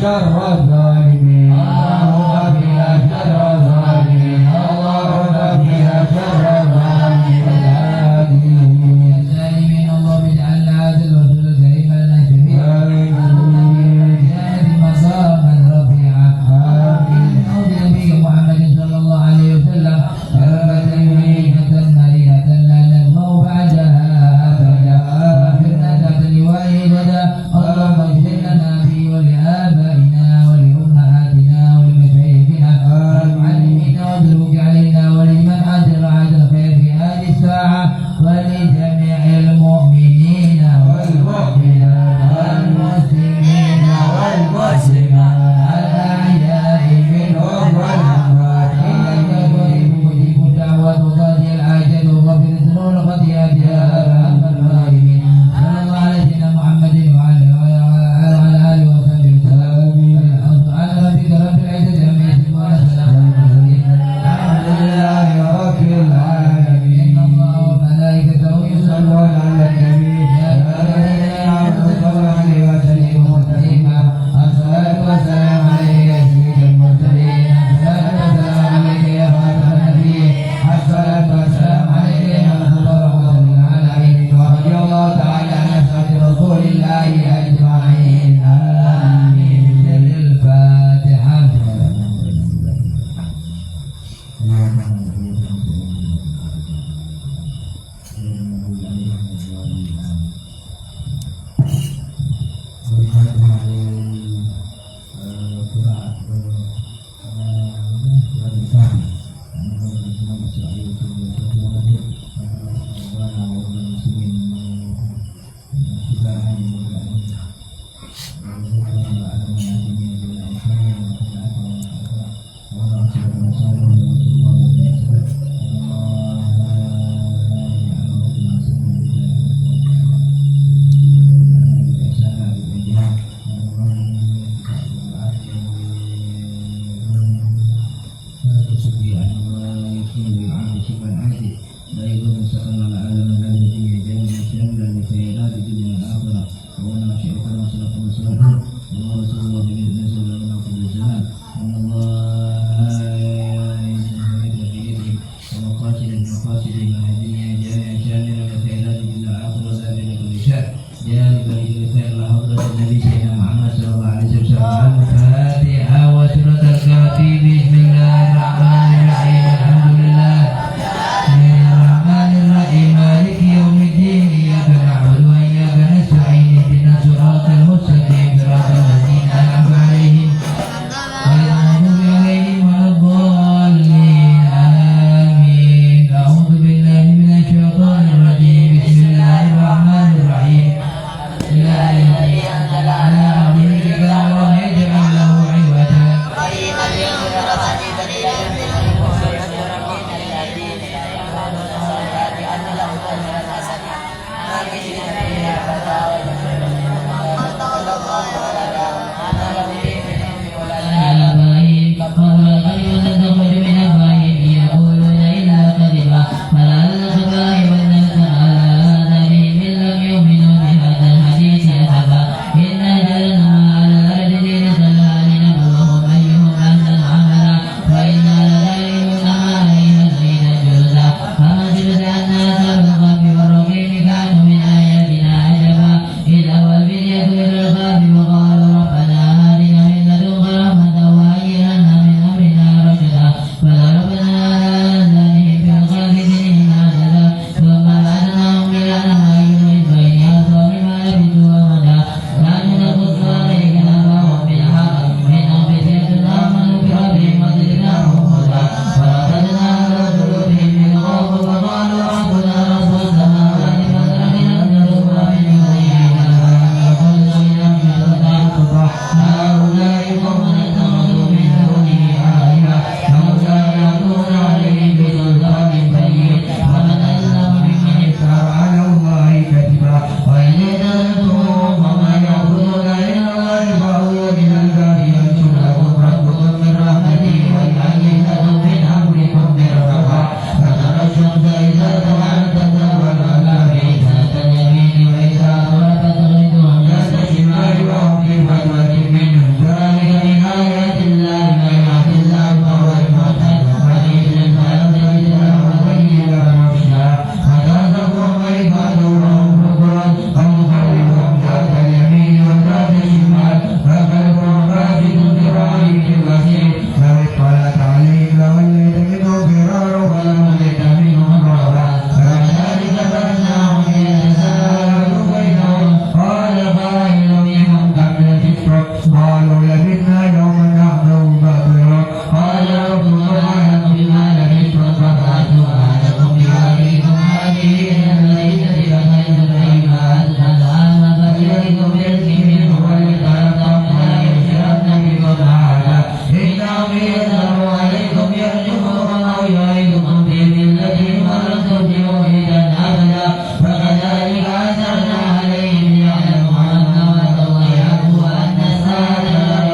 شر الظالمين اللهم قنا شر الظالمين اللهم قنا شر الظالمين اللهم اجعلنا هذا الرسول الكريم لنا شفيعا مصابا رفيعا أعوذ بنبي محمد صلى الله عليه وسلم شربة مهينة مريئة لا نسمع بعدها أبدا واغفرنا تحت لوائه غدا اللهم اغفر لنا به ولآبائنا ولأمهاتنا ولمشايخنا ولمعلمينا واضربك علينا ولمن أجر هذا الخير في هذه الساعة ولجميع المؤمنين والمؤمنات والمسلمين والمسلمات الأحياء منهم والأموات إنك قريب مجيب الدعوات وقاضي الحاجات وغفر ذنوب الخطيئات يا أرحم الراحمين صلى الله على سيدنا محمد وعلى آله وصحبه وسلم سبحان ربك رب العزة عما يصفون وسلام على المرسلين الحمد لله رب العالمين إن الله وملائكته يصلون على النبي يا أيها الذين آمنوا صلوا عليه وسلموا تسليما الصلاة والسلام عليك يا سيد المرسلين الصلاة والسلام عليك يا خاتم النبيين الصلاة والسلام عليك يا رسول رحمة للعالمين ورضي الله تعالى عن أصحاب رسول الله أجمعين آمين الفاتحة قالوا لبثنا يوما نحن مبادرون قال ربكم أعلم بما لبثتم فابعثوا أحدكم بورقكم هذه إلى المدينة فخرجوا الكلمات فالآن فإليكم برزق منه ولتركم لا يشركن بكم أحدا إنهم يظهروا عليكم يرجموكم أو يعيدكم في ملتهم ولن تفلحوا إذا أبدا فكذلك أثرنا عليهم ليعلموا أن وعد الله حق وأن الساعة لا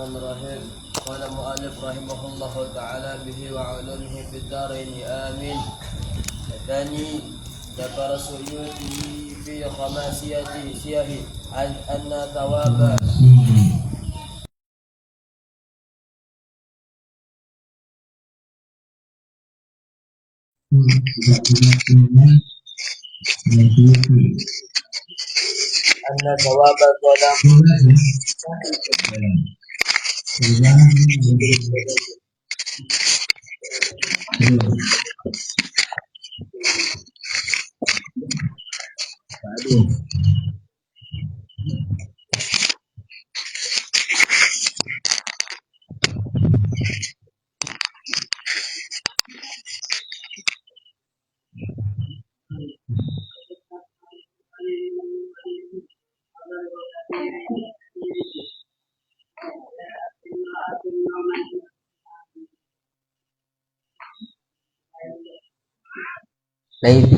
Bismillahirrahmanirrahim. Qala mu'allif rahimahullahu ta'ala bihi wa ulumihi fid darain amin. Tsani dzakara Suyuti fi khamasiyati siyahi anna thawaba anna thawaba dhalam Laiti.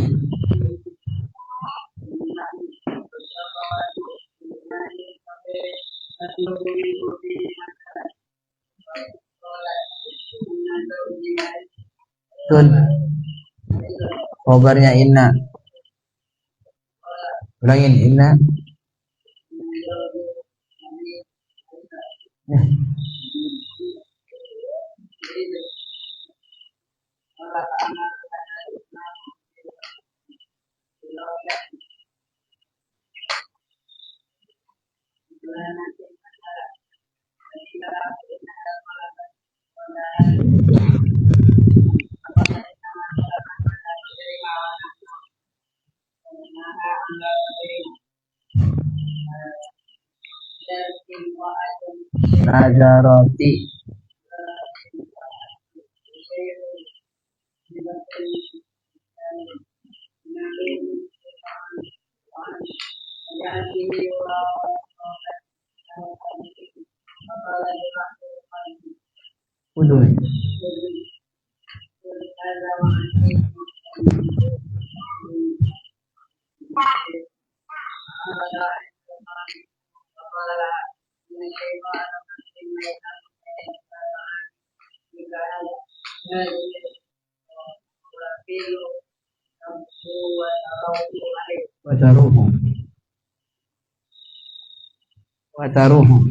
Tun. Khobarnya inna. Ulangin inna. Nazarati. Udun. Wataruhum. Wataruhum.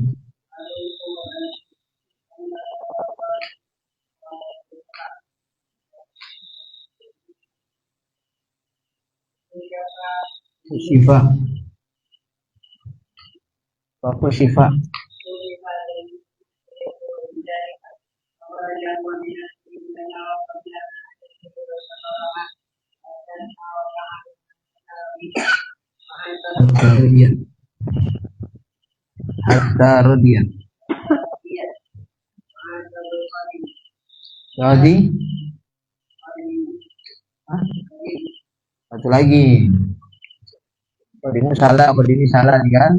Syifa. Apa syifa? Hatta-rudian. Hatta-rudian. Jadi satu lagi. Kalau ini salah, kalau ini salah kan?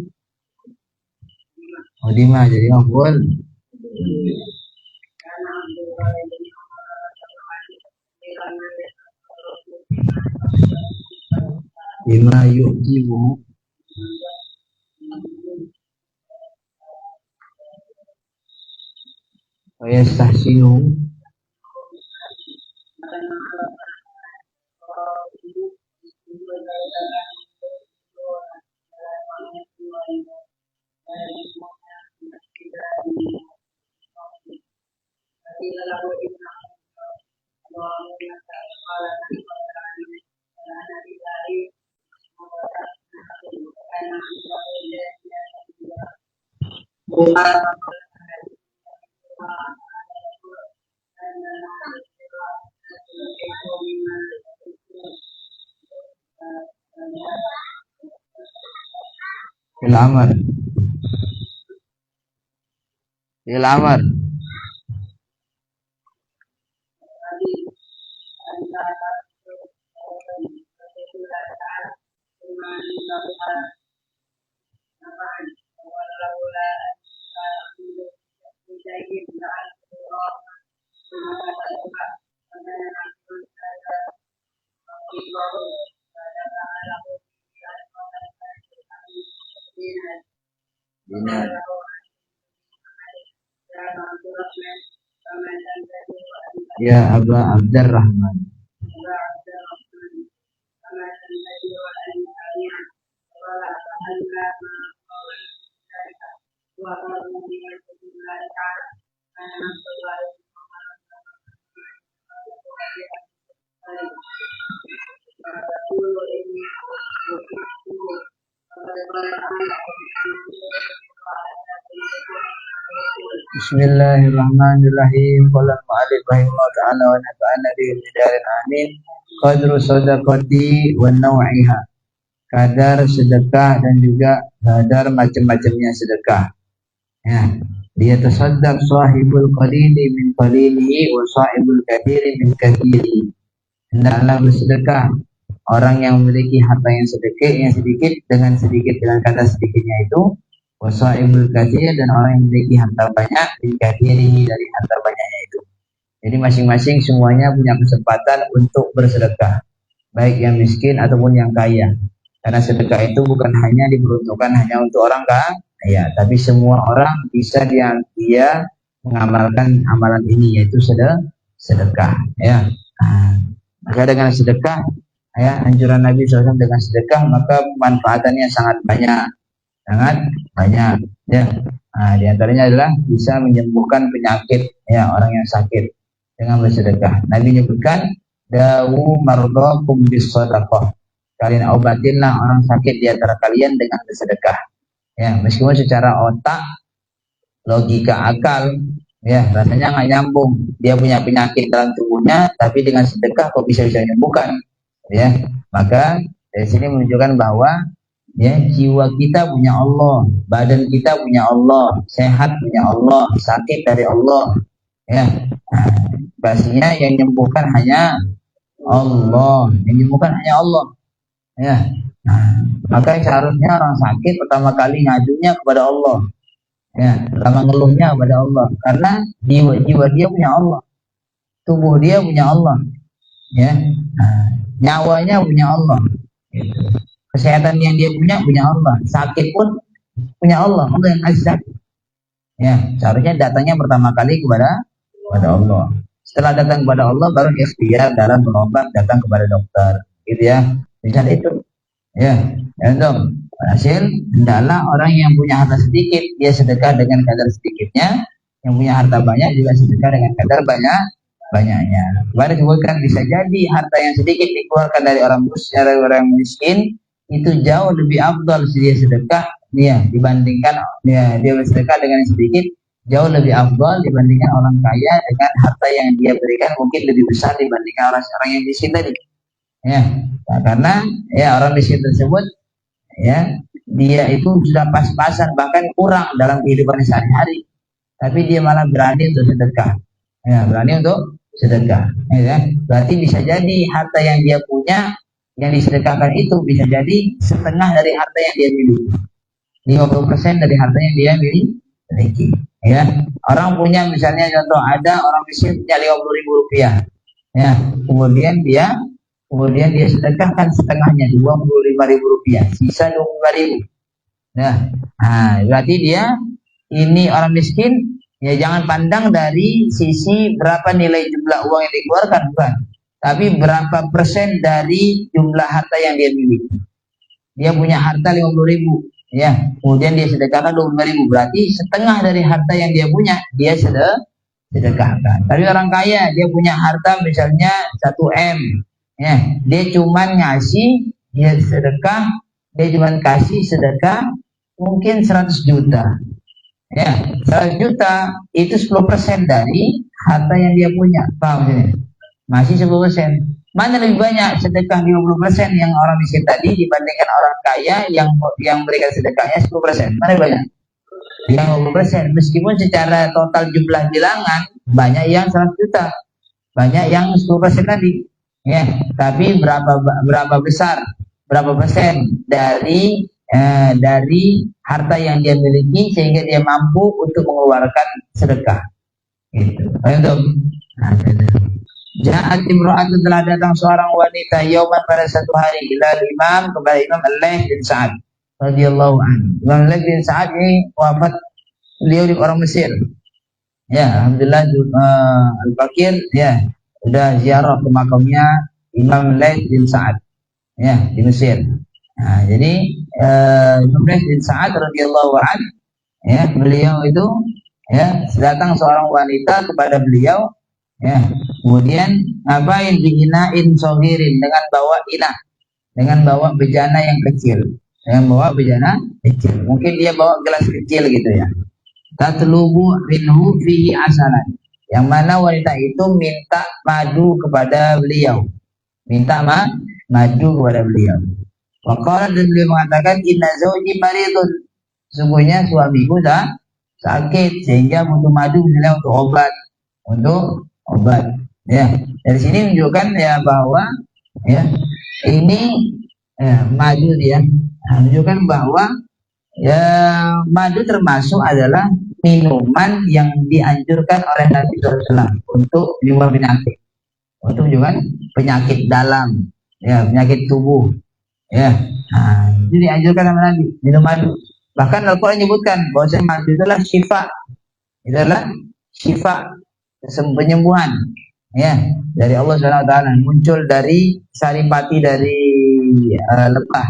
Oh Dima jadi maf'ul. Bima yu'jibu. Wa yastahsinu. Fil amar. Fil amar. Dinar. Ya Aba Abdurrahman. Bismillahirrahmanirrahim. Qala al-mu'allif rahimahullah ta'ala wa nafa'ana bihi min daril amin. Qadru sadaqati wa naw'iha. Kadar sedekah dan juga kadar macam-macamnya sedekah. Ya. Dia tasaddaq sahibul qalili min qalilihi wa sahibul kathiri min kathirihi. Hendaklah bersedekah orang yang memiliki harta yang sedikit dengan kata sedikitnya itu, wasaibul katsir, dan orang yang memiliki harta banyak min kathirihi, dari harta banyaknya itu. Jadi masing-masing semuanya punya kesempatan untuk bersedekah, baik yang miskin ataupun yang kaya. Karena sedekah itu bukan hanya diperuntukkan hanya untuk orang kaya, tapi semua orang bisa dia mengamalkan amalan ini, yaitu sedekah. Ya. Maka dengan sedekah, ya, anjuran Nabi SAW dengan sedekah, maka manfaatannya sangat banyak. Ya. Di antaranya adalah bisa menyembuhkan penyakit, ya, orang yang sakit dengan bersedekah. Nabi menyebutkan, dawu mardakum bis shadaqah. Kalian obatinlah orang sakit di antara kalian dengan bersedekah. Ya, meskipun secara otak, logika, akal, ya, rasanya nggak nyambung. Dia punya penyakit dalam tubuhnya, tapi dengan sedekah kok bisa menyembuhkan. Ya, maka dari sini menunjukkan bahwa, ya, jiwa kita punya Allah, badan kita punya Allah, sehat punya Allah, sakit dari Allah. Ya, pastinya yang menyembuhkan hanya Allah, Ya, maka seharusnya orang sakit pertama kali ngajunya kepada Allah. Ya, pertama ngeluhnya kepada Allah, karena jiwa dia punya Allah, tubuh dia punya Allah, ya, nyawanya punya Allah, kesehatan yang dia punya Allah, sakit pun punya Allah yang kasih sakit. Ya, seharusnya datangnya pertama kali kepada Allah. Setelah datang kepada Allah, baru ikhtiar dalam berobat, datang kepada dokter, gitu ya. Misalnya itu, ya, dong. Hasil, hendaklah orang yang punya harta sedikit, dia sedekah dengan kadar sedikitnya. Yang punya harta banyak juga sedekah dengan kadar banyaknya. Kemarin disebutkan bisa jadi harta yang sedikit dikeluarkan dari orang miskin, itu jauh lebih afdal dia sedekah, dibandingkan dia bersedekah dengan yang sedikit, jauh lebih afdal dibandingkan orang kaya dengan harta yang dia berikan mungkin lebih besar dibandingkan orang yang miskin tadi. Ya, karena, ya, orang miskin tersebut, ya, dia itu sudah pas-pasan, bahkan kurang dalam kehidupan sehari-hari, tapi dia malah berani untuk sedekah. Ya, berani untuk sedekah. Ya, berarti bisa jadi harta yang dia punya, yang disedekahkan itu bisa jadi setengah dari harta yang dia miliki, 50% dari harta yang dia miliki. Ya, orang punya, misalnya contoh, ada orang miskin punya 50.000 rupiah. Ya, kemudian dia sedekahkan setengahnya, 25.000 rupiah, sisa 25.000. Nah, berarti dia ini orang miskin, ya, jangan pandang dari sisi berapa nilai jumlah uang yang dikeluarkan, bukan, tapi berapa persen dari jumlah harta yang dia miliki. Dia punya harta 50.000, ya, kemudian dia sedekahkan 25.000, berarti setengah dari harta yang dia punya dia sedekahkan. Tapi orang kaya, dia punya harta misalnya 1 M, ya, dia cuman kasih sedekah mungkin 100 juta. Ya, 100 juta itu 10% dari harta yang dia punya. Paham ya? Masih 10%. Mana lebih banyak sedekah 50% yang orang miskin tadi dibandingkan orang kaya yang berikan sedekahnya 10%? Mana lebih banyak? Yang 50%. Meskipun secara total jumlah bilangan banyak yang 100 juta, banyak yang 10% tadi. Ya, tapi berapa persen dari harta yang dia miliki sehingga dia mampu untuk mengeluarkan sedekah. Gitu. Ja'at imra'atun, telah datang seorang wanita yauman, pada satu hari, kepada Imam Al-Laits bin Sa'ad radhiyallahu anhu. Imam Al-Laits bin Sa'ad ini wafat, beliau di orang Mesir. Ya, alhamdulillah Al-Fakir ya sudah ziarah ke makamnya Imam Laits bin Sa'ad ya di Mesir. Nah, jadi Imam Laits bin Sa'ad radhiyallahu an ya beliau itu ya datang seorang wanita kepada beliau ya kemudian ngapain biinain sohirin dengan bawa bejana yang kecil mungkin dia bawa gelas kecil gitu ya tatlubu minhu fihi asalan yang mana wanita itu minta madu kepada beliau madu kepada beliau waqala dan beliau mengatakan inna zawji maridun sesungguhnya suamiku dah sakit sehingga butuh madu misalnya untuk obat ya dari sini menunjukkan ya bahwa ya ini madu dia menunjukkan bahwa ya madu termasuk adalah minuman yang dianjurkan oleh Nabi SAW untuk menyembuh penyakit, untuk menyembuhkan penyakit dalam, ya penyakit tubuh, ya. Nah, itu dianjurkan sama Nabi minum madu. Bahkan Al-Quran menyebutkan bahwa madu itulah syifa, penyembuhan, ya dari Allah SWT muncul dari saripati dari lebah,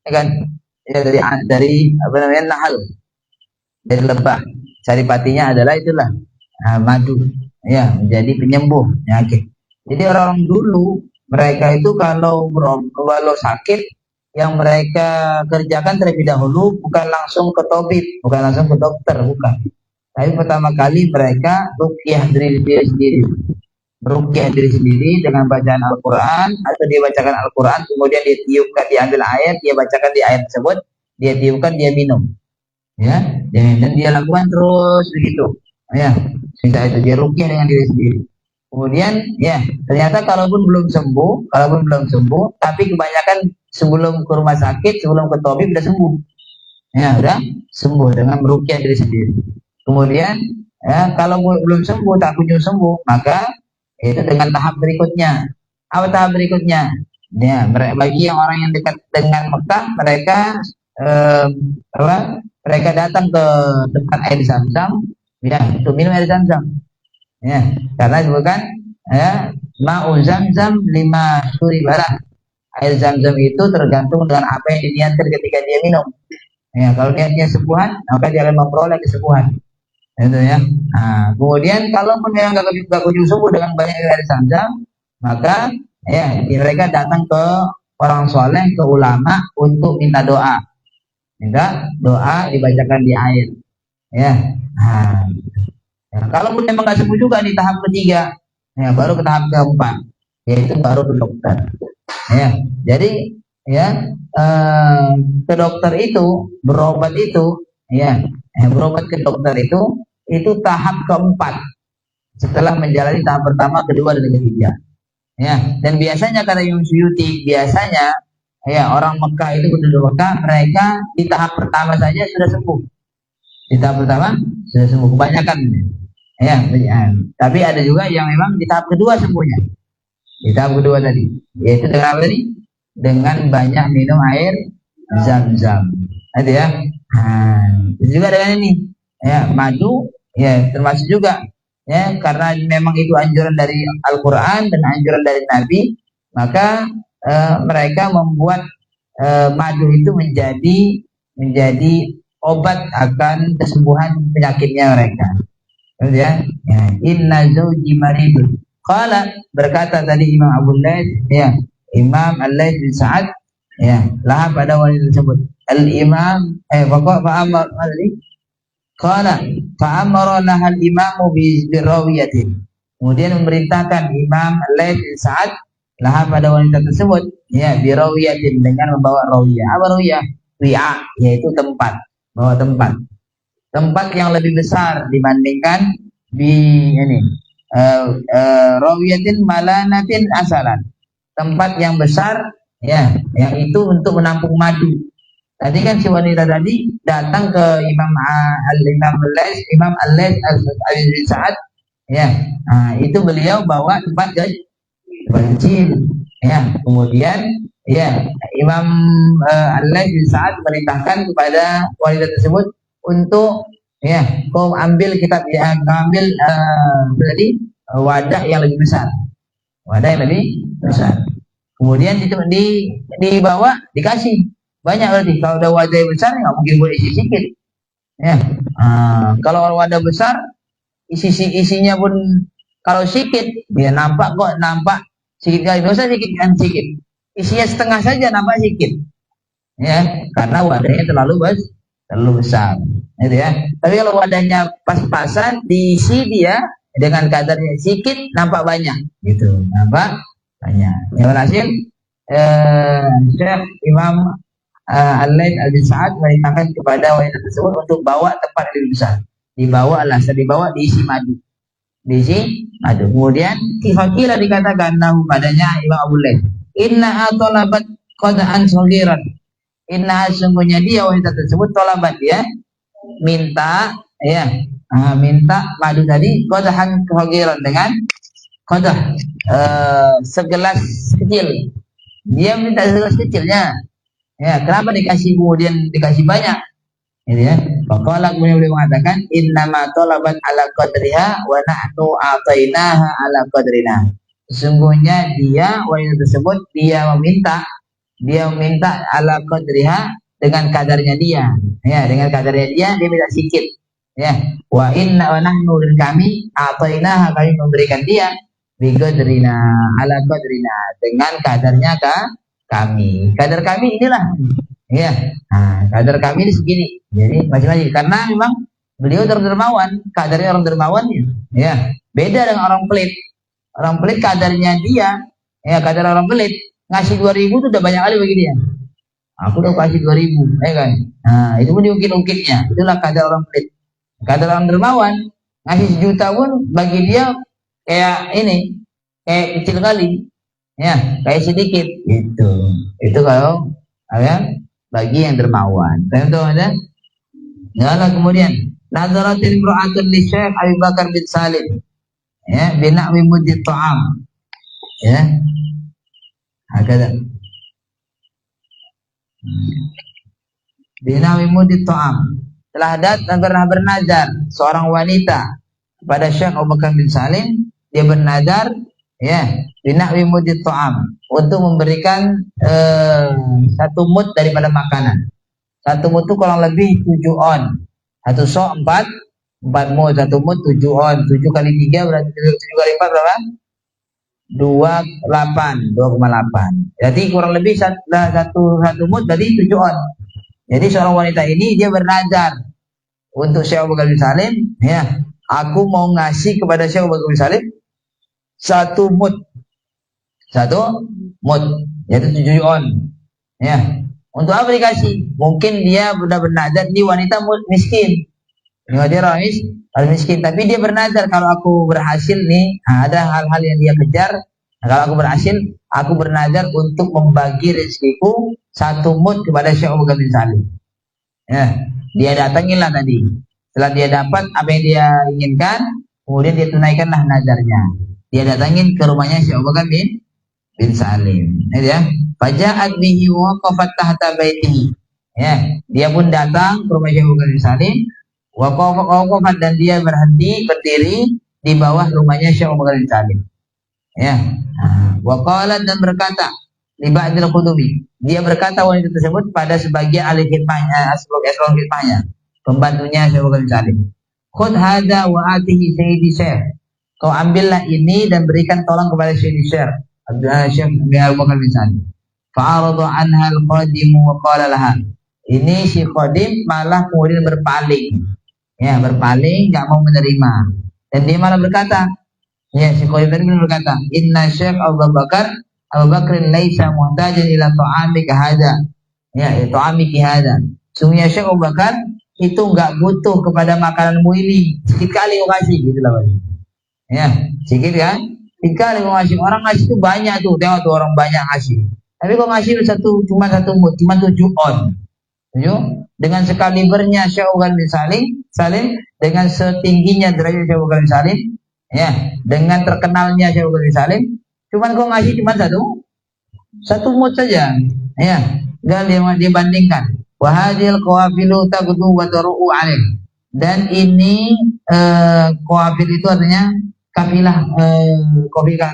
ya kan? Ya, dari apa namanya nahal dari lebah saripatinya adalah itulah madu ya menjadi penyembuh penyakit. Jadi orang dulu mereka itu kalau sakit yang mereka kerjakan terlebih dahulu bukan langsung ke tabib, bukan langsung ke dokter, bukan, tapi pertama kali mereka ruqyah diri sendiri, meruqyah diri sendiri dengan bacaan Al-Quran atau dia bacakan Al-Quran kemudian dia tiupkan, diambil air, dia bacakan di air tersebut, dia tiupkan, dia minum ya dan dia lakukan terus begitu ya sehingga itu dia ruqyah dengan diri sendiri. Kemudian ya ternyata kalaupun belum sembuh tapi kebanyakan sebelum ke rumah sakit, sebelum ke tabib udah sembuh ya, udah sembuh dengan meruqyah diri sendiri. Kemudian ya kalau belum sembuh, tak kunjung sembuh, maka itu dengan tahap berikutnya. Apa tahap berikutnya? Ya, bagi yang orang yang dekat dengan Mekah, mereka datang ke tempat air Zam-Zam, ya, untuk minum air Zam-Zam. Ya, karena bukan ya, ma'u Zam-Zam 5 suri barah. Air Zam-Zam itu tergantung dengan apa yang diniatkan ketika dia minum. Ya, kalau niatnya kesembuhan, maka dia akan memperoleh kesembuhan. Itu ya. Nah, kemudian kalau memang nggak kunjung sembuh dengan banyak air Zam-Zam, maka ya mereka datang ke orang soleh, ke ulama untuk minta doa dibacakan di air. Ya. Nah, ya, kalau memang nggak sembuh juga di tahap ketiga, ya baru ke tahap keempat, yaitu baru ke dokter. Ya, jadi ya ke dokter itu berobat ke dokter itu tahap keempat setelah menjalani tahap pertama, kedua, dan ketiga. Ya, dan biasanya kata Imam Suyuti, biasanya ya orang Mekah itu penduduk Mekah, mereka di tahap pertama saja sudah sembuh. Di tahap pertama sudah sembuh kebanyakan. Ya, tapi ada juga yang memang di tahap kedua sembuhnya. Di tahap kedua tadi, yaitu dengan apa nih? Dengan banyak minum air Zam-Zam. Ada ya. Juga dengan ini, ya madu, ya termasuk juga, ya karena memang itu anjuran dari Al-Quran dan anjuran dari Nabi, maka mereka membuat madu itu menjadi obat akan kesembuhan penyakitnya mereka. Ya, inna zawji maridun. Qala, berkata tadi Imam Abu Laits, ya Imam Al-Laits bin Sa'ad, ya lahap pada wanita tersebut. Al-Imam qala fa'amara lahal imamu birawiyatin. Kemudian memerintahkan Imam Al-Laits bin Sa'ad lahap pada wanita tersebut, ya birawiyatin, dengan membawa rawiyah. Apa rawiyah? Wi'a, yaitu tempat, bawa tempat yang lebih besar dibandingkan rawiyatin malanatin asalan, tempat yang besar, ya yang itu untuk menampung madu. Tadi kan si wanita tadi datang ke Imam Al-Laits bin Sa'ad, ya itu beliau bawa tempat kecil, ya kemudian ya Imam Al-Laits bin Sa'ad merintahkan kepada wanita tersebut untuk Ya, kau ambil kitab ya, kau ambil berarti wadah yang lebih besar. Wadah yang lebih besar. Kemudian dibawa dikasih banyak berarti. Kalau ada wadah yang besar nggak mungkin boleh isi sedikit. Ya, kalau wadah besar isinya pun kalau sedikit, ya nampak sedikit kali. Dosa sedikit kan sedikit. Isinya setengah saja nampak sedikit. Ya, karena wadahnya terlalu besar. Gitu ya. Tapi kalau wadahnya pas-pasan diisi dia dengan kadarnya sedikit nampak banyak. Gitu, nampak banyak. Ya hasil Syekh Imam Al-Laits Al-Bin Sa'ad merintahkan kepada wanita tersebut untuk bawa tempat yang lebih besar. Dibawa diisi madu. Diisi madu. Kemudian kifakila dikatakan nahu padanya Imam Abu Laits. Inna atolabat qada'an saghiran. Inna sungguhnya dia wanita tersebut tolabat dia minta madu tadi qada'an saghiran dengan qadah segelas kecil. Dia minta segelas kecilnya. Ya, kenapa kemudian dikasih banyak? Gitu ya. Faqala kemudian beliau mengatakan innama talabat ala qadriha wa nahnu atainaha ala qadrina. Sesungguhnya dia wanita tersebut dia meminta ala qadriha dengan kadarnya dia. Ya, dengan kadarnya dia minta sedikit. Ya. Wa nahnu dan kami atainaha kami memberikan dia bi qadrina ala qadrina dengan kadarnya kami. Kadar kami inilah. Ya, kadar kami ini segini. Jadi macam-macam karena memang beliau orang dermawan, kadarnya orang dermawan ya. Beda dengan orang pelit. Orang pelit kadarnya dia, ya kadar orang pelit ngasih 2.000 itu udah banyak kali bagi dia. Aku udah kasih 2.000, ya kan? Itu pun diungkit-ungkitnya. Itulah kadar orang pelit. Kadar orang dermawan ngasih 1 juta pun bagi dia kayak kecil kali. Ya, kayak sedikit gitu. Itu kalau bagi yang dermawan. Tentu ada. Nah, kemudian nadaratil imra'atun li Syekh Abi Bakar bin Salim. Ya, bina'wi muddi ta'am. Ya. Hakada. Bina'wi muddi ta'am. Telah datang pernah bernazar seorang wanita kepada Syekh Abu Bakar bin Salim, dia bernazar bina'wi muddi ta'am untuk memberikan 1 mud daripada makanan. 1 mud itu kurang lebih 7 on. 1 sok 4 mud, 1 mud 7 on. 7 kali 3 berarti 7 kali 4 berapa? 2,8. Jadi kurang lebih 1 mud berarti 7 on. Jadi seorang wanita ini dia bernazar untuk Syekh Abu Bakar bin Salim, aku mau ngasih kepada Syekh Abu Bakar bin Salim 1 mud. 1 mud yaitu 7 on. Ya. Untuk apa dikasih? Mungkin dia sudah bernazar, ini wanita miskin. Ini dia orang miskin, tapi dia bernazar kalau aku berhasil nih, ada hal-hal yang dia kejar. Kalau aku berhasil, aku bernazar untuk membagi rezekiku 1 mud kepada Syekh Abu Bakar bin Salim. Ya, dia datangilah tadi. Setelah dia dapat apa yang dia inginkan, kemudian dia tunaikanlah nazarnya. Dia datangin ke rumahnya Syekh Abu Bakar bin Salim. Ya. Faja'at bihi wa waqafat tahta baitihi. Ya, dia pun datang ke rumah Syekh Abu Bakar bin Salim, waqafat dan dia berdiri di bawah rumahnya Syekh Abu Bakar bin Salim. Ya. Wa qalat dan berkata li ba'dil khudumi. Dia berkata wanita tersebut pada sebagian ahli khidmahnya, sebagai eselon khidmahnya, pembantunya Syekh Abu Bakar bin Salim. Khudh hadza wa atihi sayyidi Syekh. Kau ambillah ini dan berikan tolong kepada sayyidi Syekh Syekh Abu Bakar bin Salim. Fa'aradu anha al-qadimu wa qala laha. Ini si qadim malah kemudian berpaling. Ya, berpaling, enggak mau menerima. Dan dia malah berkata, si qadim tadi berkata, "Inna Syekh Abu Bakar laisa muhtajan ila ta'amika hadza." Ya, ta'amiki hadza. Sungguhnya Syekh Abu Bakar itu enggak butuh kepada makananmu ini. Sedikit kali kau kasih gitu lah. Ya, sedikit kan? Sedikit kali kau kasih. Orang ngasih itu banyak tuh. Tengok tuh orang banyak ngasih. Tapi kau ngasih cuma 1 mud, cuma 7 on. Dengan sekalibernya Syekh Abu Bakar bin Salim, dengan setingginya derajat Syekh Abu Bakar bin Salim, ya, dengan terkenalnya Syekh Abu Bakar bin Salim, cuman kau ngasih cuma 1 mud saja. Ya, dan dia bandingkan. Wa hadhil qawafilu taqdu wa taru'u alaih. Dan ini qafil itu artinya kafilah,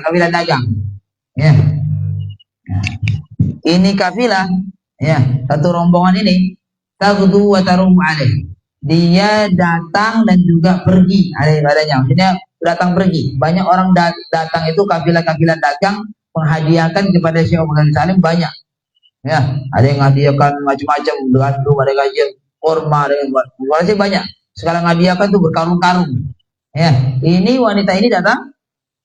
kafilah dagang. Ya. Nah, ini kafilah, ya, satu rombongan ini taghdu wa tarum alaih. Dia datang dan juga pergi padanya. Maksudnya datang pergi. Banyak orang datang itu kafilah-kafilah dagang menghadiahkan kepada Syekh Abu Ghazali Salim banyak. Ya, ada yang menghadiahkan macam-macam, gandum, ada gajian kurma, ada yang masih banyak. Sekarang hadiahkan tuh berkarung-karung. Ya, ini wanita ini datang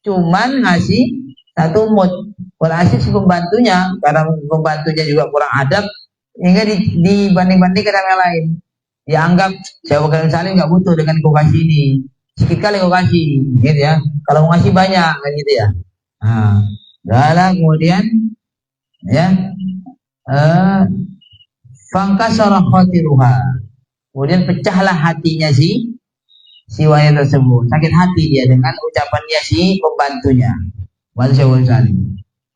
cuman ngasih satu mut. Walhasil si pembantunya, karena pembantunya juga kurang adab, hingga dibanding-bandingkan dengan yang lain. Dia anggap Syekh Abu Ghazali Salim nggak butuh dengan kau kasih ini, sedikit kali kau kasih, gitu ya. Kalau mau ngasih banyak, kan gitu ya. Nah, kemudian ya, fangkasara khatiruha. Kemudian pecahlah hatinya si wanita tersebut. Sakit hati dia dengan ucapannya si pembantunya. Syekh Abu Ghazali Salim.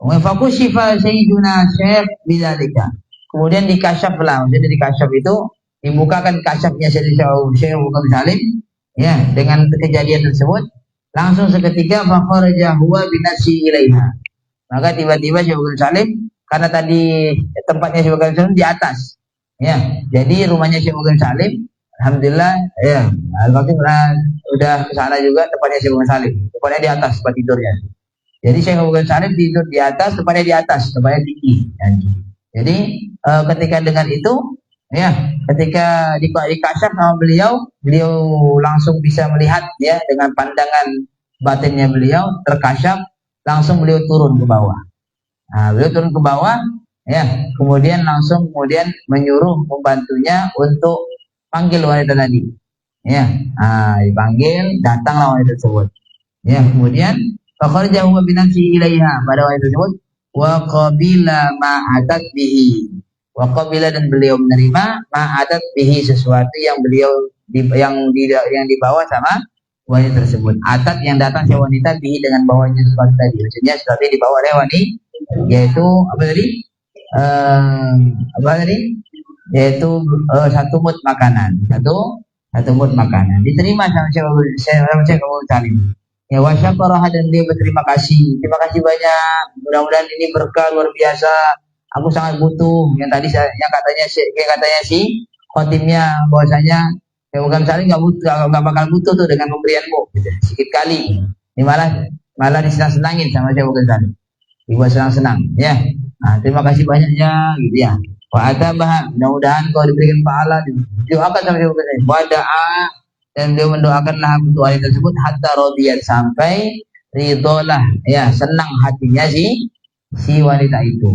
Fakushifa sayyiduna Syekh bidzalika. Kemudian dikasyaflah, jadi dikasyaf itu dibukakan kasyafnya Syekh Abu Ghazali Salim, ya, dengan kejadian tersebut. Langsung seketika fakharaja huwa binafsi ilaiha. Maka tiba-tiba Syekh Abu Ghazali Salim, karena tadi tempatnya Syekh Abu Ghazali Salim di atas, ya, jadi rumahnya Syekh Abu Ghazali Salim, alhamdulillah, ya, Al-Fatih udah ke sana juga, tempatnya Syekh Abu Ghazali Salim, tempatnya di atas tempat tidurnya. Jadi Syekh Abu Ghazali Salim tidur di atas, tempatnya di atas, tempatnya tinggi. Jadi ketika dengan itu, ya, ketika dikasyaf sama beliau langsung bisa melihat, ya, dengan pandangan batinnya beliau terkasyaf, langsung beliau turun ke bawah. Nah, beliau turun ke bawah, ya, kemudian menyuruh pembantunya untuk panggil wanita tadi, ya, dipanggil, datanglah wanita tersebut, ya, kemudian fakharajahu binafsi ilaiha, pada wanita tersebut, wa qabila ma atat bihi, wa qabila, dan beliau menerima ma atat bihi, sesuatu yang yang dibawa sama wanita tersebut. Atat yang datang si wanita bihi, dengan bawanya sesuatu tadi, maksudnya sesuatu yang dibawa oleh wanita, yaitu apa tadi, yaitu satu mut makanan, satu mut makanan, diterima sama Syekh Abu Ghazali Salim. Ya, wasyakaraha, dan dia berterima kasih. Terima kasih banyak. Mudah-mudahan ini berkah luar biasa. Aku sangat butuh. Yang katanya si khotimnya, bahwasanya Syekh Abu Ghazali nggak bakal butuh tuh dengan pemberianmu. Gitu. Sedikit kali. Ini malah disenang-senangin sama Syekh Abu Ghazali. Dibuat senang-senang. Ya. Nah, terima kasih banyaknya, gitu ya. Wa atabah, mudah-mudahan kau diberikan pahala. Doakan sama Syekh Abu Ghazali. Wada'a, dan beliau mendoakanlah untuk wanita tersebut hatta radiyat, sampai ridholah, ya, senang hatinya si wanita itu.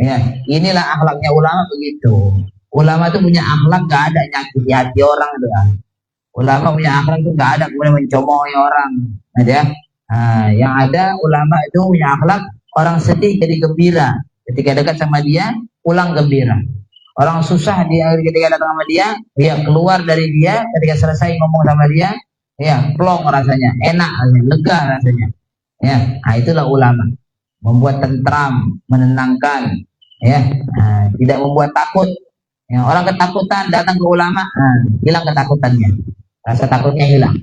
Ya, inilah akhlaknya ulama begitu. Ulama itu punya akhlak, gak ada nyakiti hati orang itu kan. Ulama punya akhlak itu gak ada kemudian mencomohi orang, ya. Yang ada ulama itu punya akhlak, orang sedih jadi gembira, ketika dekat sama dia pulang gembira. Orang susah dia ketika datang sama dia keluar dari dia, ketika selesai ngomong sama dia, ya, plong rasanya, enak rasanya, lega rasanya. Ya, itulah ulama. Membuat tentram, menenangkan, ya, tidak membuat takut. Ya, orang ketakutan datang ke ulama, hilang ketakutannya, rasa takutnya hilang.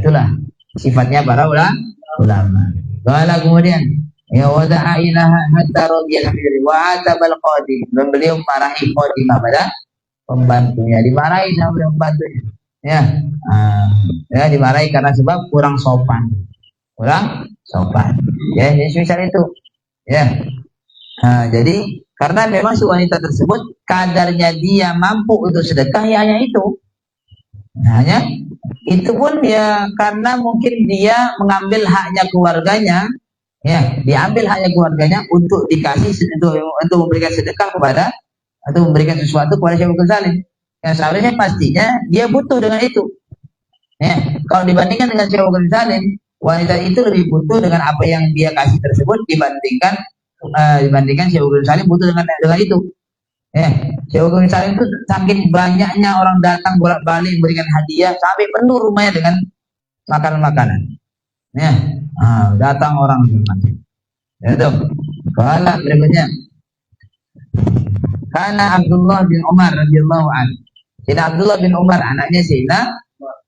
Itulah sifatnya para ulama. Lalu kemudian, ya, wada'a ilaha hatta radiyat bihi wa atabal qadim, dan beliau marahi qadimah, pada pembantunya, dimarahi sama pembantunya, ya, ya, dimarahi karena sebab kurang sopan, ya, misal itu, ya. Jadi karena memang si wanita tersebut kadarnya dia mampu untuk sedekah, ya, hanya itu, hanya itu pun ya karena mungkin dia mengambil haknya keluarganya. Ya, diambil hanya keluarganya untuk dikasih, untuk memberikan sedekah kepada, atau memberikan sesuatu kepada Syekh Abu Ghazali Salim. Yang seharusnya pastinya dia butuh dengan itu. Ya, kalau dibandingkan dengan Syekh Abu Ghazali Salim, wanita itu lebih butuh dengan apa yang dia kasih tersebut dibandingkan Syekh Abu Ghazali Salim butuh dengan itu. Ya, Syekh Abu Ghazali Salim itu saking banyaknya orang datang bolak-balik memberikan hadiah sampai penuh rumahnya dengan makanan-makanan. Ya, datang orang macam itu. Kalau berikutnya, karena Abdullah bin Umar radhiyallahu anhu, Sayyidina Abdullah bin Umar, anaknya Sayyidina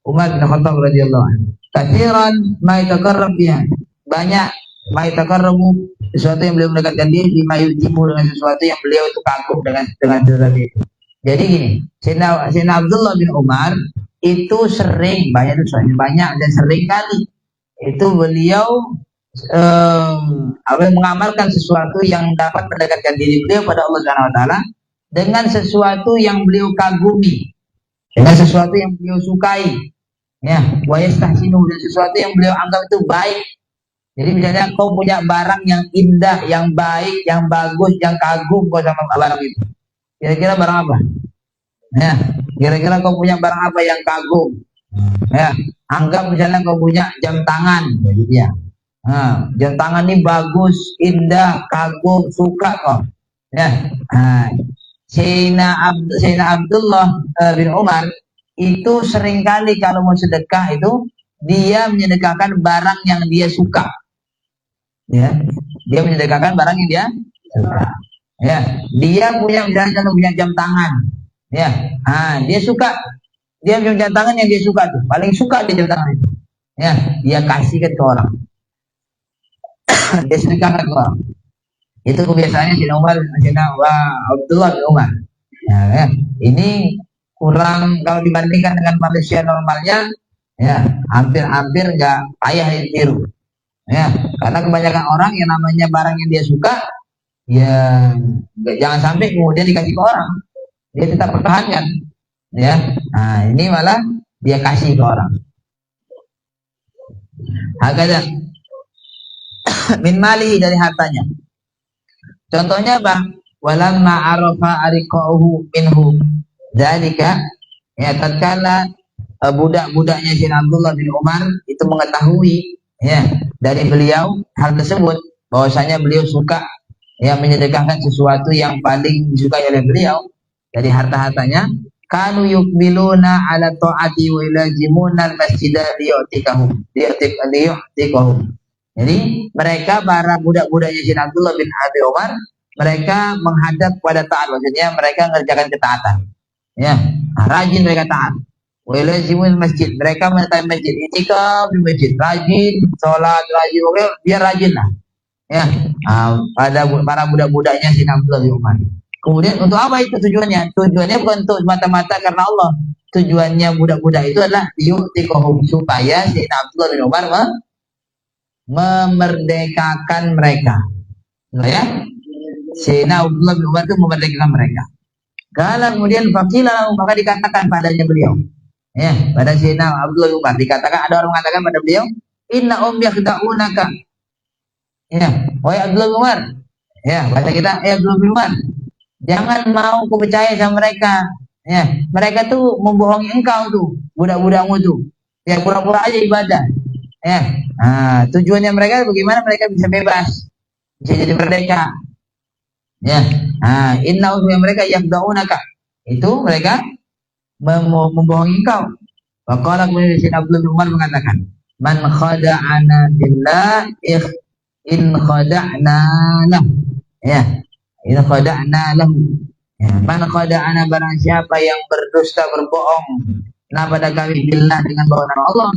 Umar bin Khattab radhiyallahu anhu. Katsiran ma yatakarrab biha. Banyak ma yatakarrabu sesuatu yang beliau mendekatkan diri bima yujibu dengan sesuatu yang beliau itu kagum dengan sesuatu itu. Jadi gini, Sayyidina Abdullah bin Umar itu sering banyak dan sering kali itu beliau mengamalkan sesuatu yang dapat mendekatkan diri beliau pada Allah Subhanahu wa taala dengan sesuatu yang beliau kagumi, dengan sesuatu yang beliau sukai, ya, wa yastahsinu, dan sesuatu yang beliau anggap itu baik. Jadi misalnya kau punya barang yang indah, yang baik, yang bagus, yang kagum kau sama barang itu. Kira-kira barang apa? Ya, kira-kira kau punya barang apa yang kagum? Ya, anggap misalnya kau punya jam tangan, ya. Nah, jam tangan ini bagus, indah, kagum, suka kok. Ya, nah, Sayyidina Abdullah bin Umar itu seringkali kalau mau sedekah itu dia menyedekahkan barang yang dia suka. Ya, dia menyedekahkan barang yang dia suka. Ya, dia punya misalnya punya jam tangan. Ya, nah, dia suka, dia punya jam tangan yang dia suka tuh, paling suka dia jam tangan itu. Ya, dia kasihkan ke orang. Dia sedekahkan ke orang. Itu kebiasaannya Sayyidina Abdullah bin Umar. Ya, ini kurang kalau dibandingkan dengan manusia normalnya, ya hampir nggak payah ditiru. Ya, karena kebanyakan orang yang namanya barang yang dia suka, ya jangan sampai kemudian dikasih ke orang, dia tetap pertahankan. Ya, nah ini malah dia kasih ke orang. Hakada min malihi, dari hartanya. Contohnya bang, walamma arafa ariqahu minhu dzalika, ya tatkala budak-budaknya Sayyidina Abdullah bin Umar itu mengetahui, ya, dari beliau hal tersebut, bahwasanya beliau suka, ya, menyedekahkan sesuatu yang paling disukai oleh beliau dari harta-hartanya. Kanu yukbiluna ala ta'ati wa ilazimuna al-masjida liyu'tikahum. Jadi mereka para budak-budaknya Sayyidina Abdullah bin Abi Umar, mereka menghadap pada taat, maksudnya mereka mengerjakan ketaatan. Ya, rajin mereka taat. Wa ilazimul masjid, mereka mendatangi masjid, itikaf di masjid, rajin sholat, rajin, oke, biar rajin lah. Ya, pada para budak-budaknya Sayyidina Abdullah bin Umar. Kemudian untuk apa itu tujuannya? Tujuannya bukan untuk semata-mata karena Allah. Tujuannya budak-budak itu adalah yu'tikahum, supaya Sayyidina Abdullah bin Umar memerdekakan mereka. Ya, Sayyidina Abdullah bin Umar itu memerdekakan mereka. Kalau kemudian faqilah, maka dikatakan padanya beliau, ya, pada Sayyidina Abdullah bin Umar dikatakan, ada orang mengatakan pada beliau, inna yakhda'unaka. Ya, wahai Abdullah bin Umar. Ya, bahasa kita, Abdullah bin Umar, jangan mau kau percaya sama mereka. Ya, mereka tuh membohongi engkau tuh, budak-budakmu tuh. Ya, pura-pura aja ibadah. Ya, nah, tujuannya mereka bagaimana mereka bisa bebas, bisa jadi merdeka. Ya, nah, inna mereka yakhda'unaka, itu mereka membohongi engkau. Faqala, kemudian Sayyidina Abdullah bin Umar mengatakan, man khada'ana billah in khada'na lahu. Ya, in khada'na lahu. Ya, man khada'ana, barang siapa yang berdusta, berbohong pada kami billah, dengan bahwa nama Allah,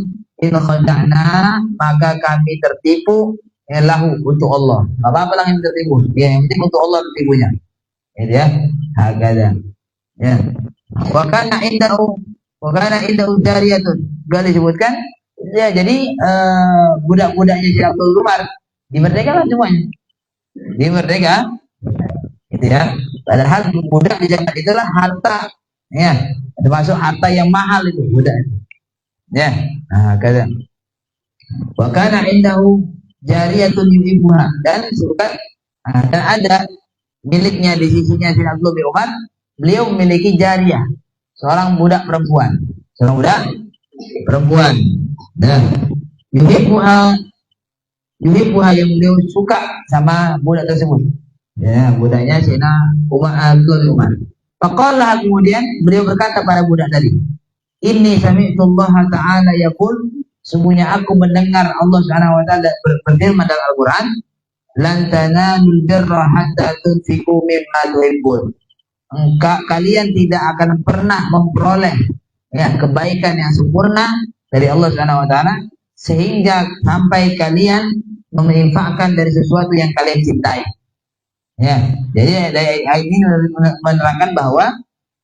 in khada'na, maka kami tertipu, ya, lahu, untuk Allah. Apa yang tertipu? Ya, yang penting untuk Allah tertipunya. Ya, hakada. Ya. Wa kana indahu jariyatun. Gak disebutkan. Ya, jadi budak-budaknya Sayyidina Abdul Umar dimerdekakan semuanya. Dimerdeka. Gitu ya. Padahal budak di zaman itulah harta, ya, termasuk harta yang mahal itu budak. Ya. Nah, kata. Wa kana indahu jariyatun yuhibbuha, dan disebutkan dan ada miliknya di sisinya Sayyidina Abdullah bin Umar, beliau memiliki jariyah, seorang budak perempuan. Dan yuhibbuha yang beliau suka sama budak tersebut. Ya, budaknya Sayyidina Abdullah bin Umar. Faqala, kemudian beliau berkata pada budak tadi, inni sami'tullaha ta'ala yaqul, sesungguhnya aku mendengar Allah Subhanahu wa taala berfirman dalam Al-Qur'an, lan tanalul birra hatta tunfiqu mimma tuhibbun. Kalian tidak akan pernah memperoleh ya, kebaikan yang sempurna dari Allah Subhanahu wa taala, sehingga sampai kalian menginfakkan dari sesuatu yang kalian cintai. Ya, jadi dari ayat ini menerangkan bahwa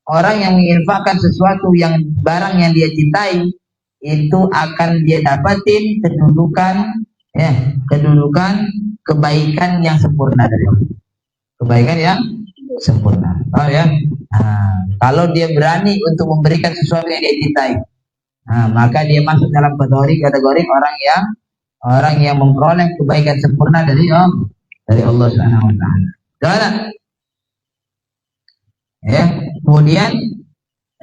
orang yang menginfakkan sesuatu yang barang yang dia cintai itu akan dia dapatin kedudukan, ya, kedudukan kebaikan yang sempurna dari Allah. Kebaikan yang sempurna. Oh ya. Kalau dia berani untuk memberikan sesuatu yang dia cintai, maka dia masuk dalam kategori orang yang memperoleh kebaikan sempurna dari Allah Subhanahu wa taala. Ya, kemudian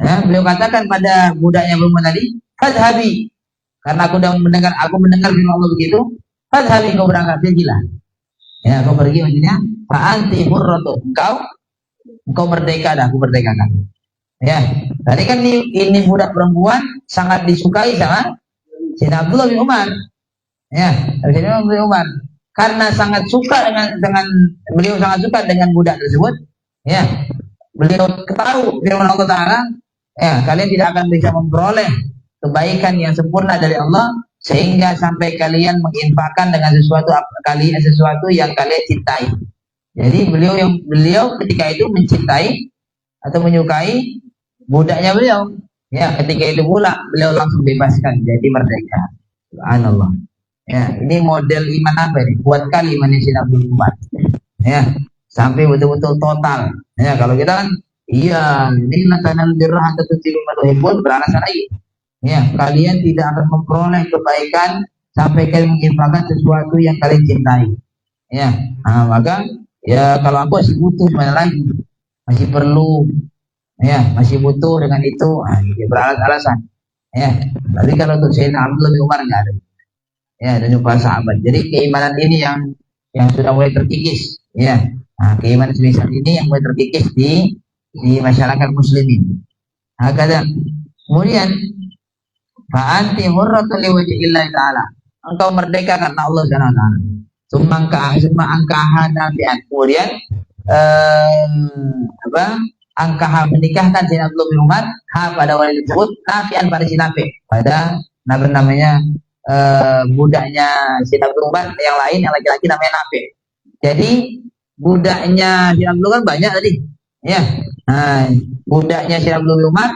beliau katakan pada budaknya Buma tadi, "Fadhhabi," karena aku mendengar firman Allah begitu, "Fadhhabi, kau berangkat, pergilah." Ya, kau pergi maksudnya, "Fa anti hurratu," engkau merdeka dah, aku merdekakan. Ya, tadi kan ini budak perempuan sangat disukai sama Sayyidina Abdullah bin Umar. Ya, Sayyidina Abdullah bin Umar karena sangat suka dengan beliau sangat suka dengan budak tersebut. Ya, beliau tahu firman Allah Taala, ya, kalian tidak akan bisa memperoleh kebaikan yang sempurna dari Allah sehingga sampai kalian menginfakkan dengan sesuatu yang kalian cintai. Jadi beliau ketika itu mencintai atau menyukai budaknya beliau. Ya, ketika itu pula beliau langsung bebaskan jadi merdeka. Subhanallah. Ya, ini model iman apa ini? Kuat kali iman Sayyidina Abdul Umar. Ya, sampai betul-betul total. Ya, kalau kita kan iya, ini lantaran birrah atau tusilu maduhibun beralasan lagi. Ya, kalian tidak akan memperoleh kebaikan sampai kalian menginfakkan sesuatu yang kalian cintai. Ya, maka ya kalau aku masih butuh mana lagi, masih perlu, ya, masih butuh dengan itu, beralas-alasan. Ya, tapi kalau untuk Sayyidina Abdullah bin Umar nggak ada. Ya, dan juga sahabat. Jadi keimanan ini yang sudah mulai terkikis. Ya, keimanan semisal ini yang mulai terkikis di masyarakat muslimin. Kadang kemudian fa'anti hurratun liwajhillah ta'ala, engkau merdeka karena Allah Subhanahu wa taala. Summa angkaha nafi'an, kemudian angkaha menikahkan Sayyidina Abdullah bin Umar pada wanita tersebut nafi'an pada si Nafi, pada namanya budaknya Sayyidina Abdullah bin Umar yang lain yang laki-laki namanya Nafi. Jadi budaknya Sayyidina Abdullah kan banyak tadi. Ya. Budaknya Sayyidina Abdullah bin Umar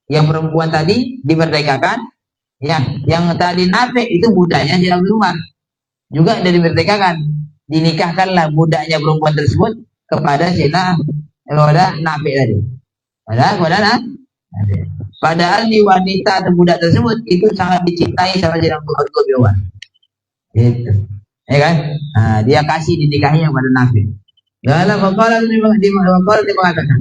yang perempuan tadi dimerdekakan. Ya, yang tadi Nafi itu budaknya Sayyidina Abdullah bin Umar. Juga dari dimerdekakan. Dinikahkanlah budaknya perempuan tersebut kepada Sayyidina Nafi tadi. Padahal di wanita atau budak tersebut itu sangat dicintai sama Sayyidina Abdullah bin Umar. Gitu. Ya kan? Dia kasih dinikahinya kepada Nafi. Dalam maqalah dia mengatakan,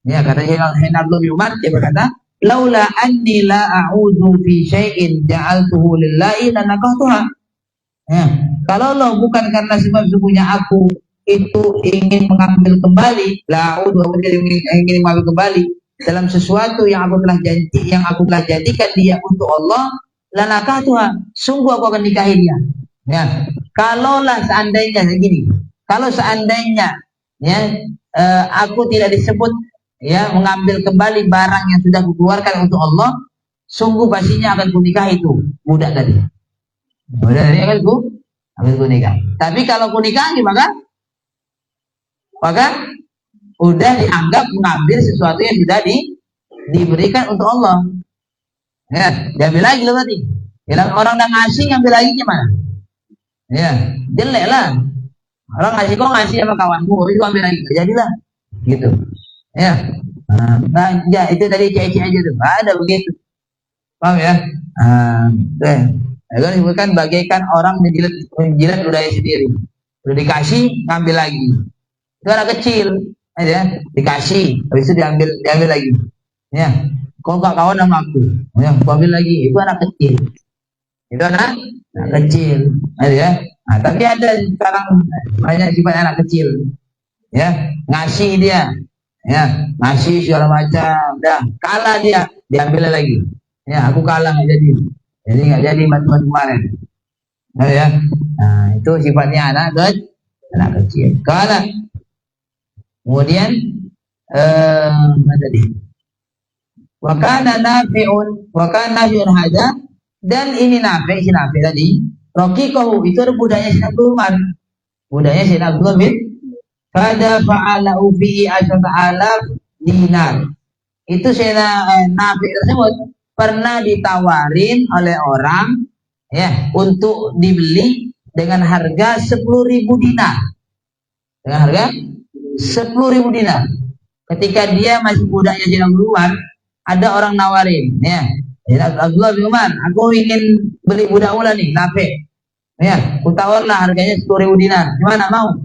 ya, kata Sayyidina Abdullah bin Umar, dia berkata, "Laula anni la a'udhu fi syai'in ja'altuhu lillahi lanaqatuha." Ya, kalau lo bukan karena sebab sesungguhnya aku itu ingin mengambil kembali, ingin mengambil kembali dalam sesuatu yang aku telah jadikan dia untuk Allah, lanaqatuha, sungguh aku akan nikahi dia. Ya, kalaulah seandainya begini, kalau seandainya aku tidak disebut mengambil kembali barang yang sudah kukeluarkan untuk Allah, sungguh pastinya akan kunikahi itu budak tadi. Budak tadi akan kunikahi. Tapi kalau kunikahi maka udah dianggap mengambil sesuatu yang sudah diberikan untuk Allah. Ya, diambil lagi loh berarti. Orang udah ngasih ngambil lagi gimana? Ya, jelek lah. Orang ngasih sama kawanmu, itu ambil lagi, jadilah, gitu. Ya, ya itu tadi cek aja tuh, ada begitu, paham ya? Kan disebutkan bagaikan orang menjilat ludahnya sendiri, udah dikasih ngambil lagi, itu anak kecil, ya, dikasih, habis itu diambil lagi, ya, kau gak kawan sama aku, ya, kau ambil lagi, itu anak kecil, itu anak kecil, ya. Tapi ada sekarang banyak sifat anak kecil, ya, ngasih dia, ya, ngasih segala macam, dah kalah dia, diambil lagi, ya, aku kalah nggak jadi bantuan kemarin, ya, itu sifatnya anak kecil, kalah, kemudian tadi, Wa kana Nafi'un hadza, dan ini si Nafi tadi, raqiqahu, itu ada budaya Sayyidina Abdul Umar. Budaya Sayyidina Abdul bin pada fa'alahu fi asyata'alaf dinar. Itu Sayyidina Nafi tersebut pernah ditawarin oleh orang ya untuk dibeli dengan harga 10.000 dinar. Dengan harga 10.000 dinar. Ketika dia masih budaknya Sayyidina Abdul Umar, ada orang nawarin, ya, Abdullah bin Umar, aku ingin beli budak mula nih, Nafi. Ya, kutawarlah harganya 10.000 dinar. Gimana, mau?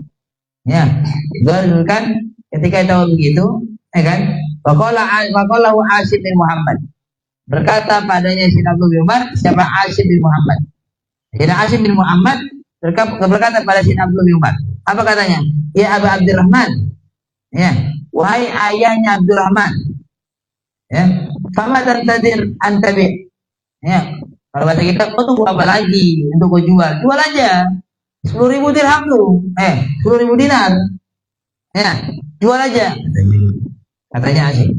Ya, itu kan ketika tahu begitu, ya kan? Faqalahu Asim bin Muhammad. Berkata padanya Sayyidina Abdullah bin Umar, siapa Asim bin Muhammad? Sayyidina Asim bin Muhammad berkata pada Sayyidina Abdullah bin Umar. Apa katanya? Ya Abu Abdurrahman. Ya, wahai ayahnya Abdurrahman. Ya, fama tantadir antabi. Ya, kalau bahasa kita, kau tunggu apa lagi untuk kau jual? Jual aja. 10.000 dirham tuh. 10.000 dinar. Ya, jual aja. Katanya Asyik.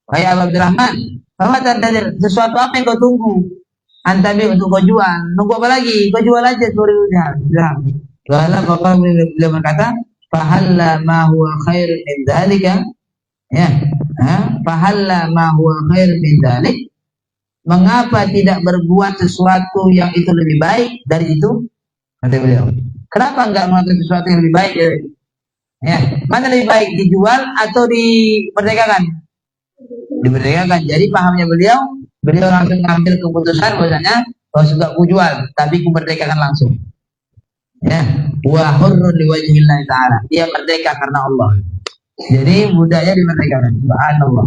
Wahai Abu Abdurrahman, fama tantadir, sesuatu apa yang kau tunggu? Antabi untuk kau jual. Nunggu apa lagi? Kau jual aja 10.000 dirham. Wala bapak beliau berkata, fahalla ma huwa khair min dzalika. Ya. Fahalla ma huwa khair min dzalik, mengapa tidak berbuat sesuatu yang itu lebih baik dari itu? Kata beliau, kenapa enggak melakukan sesuatu yang lebih baik dari itu? Ya, mana lebih baik, dijual atau diperdagangkan? Diperdagangkan. Jadi pahamnya beliau langsung mengambil keputusan bahwasanya kalau sudah ku jual tapi ku merdekakan langsung. Ya, wa hurrun liwajhillah ta'ala, dia merdeka karena Allah. Jadi budaknya dimerdekakan. Subhanallah.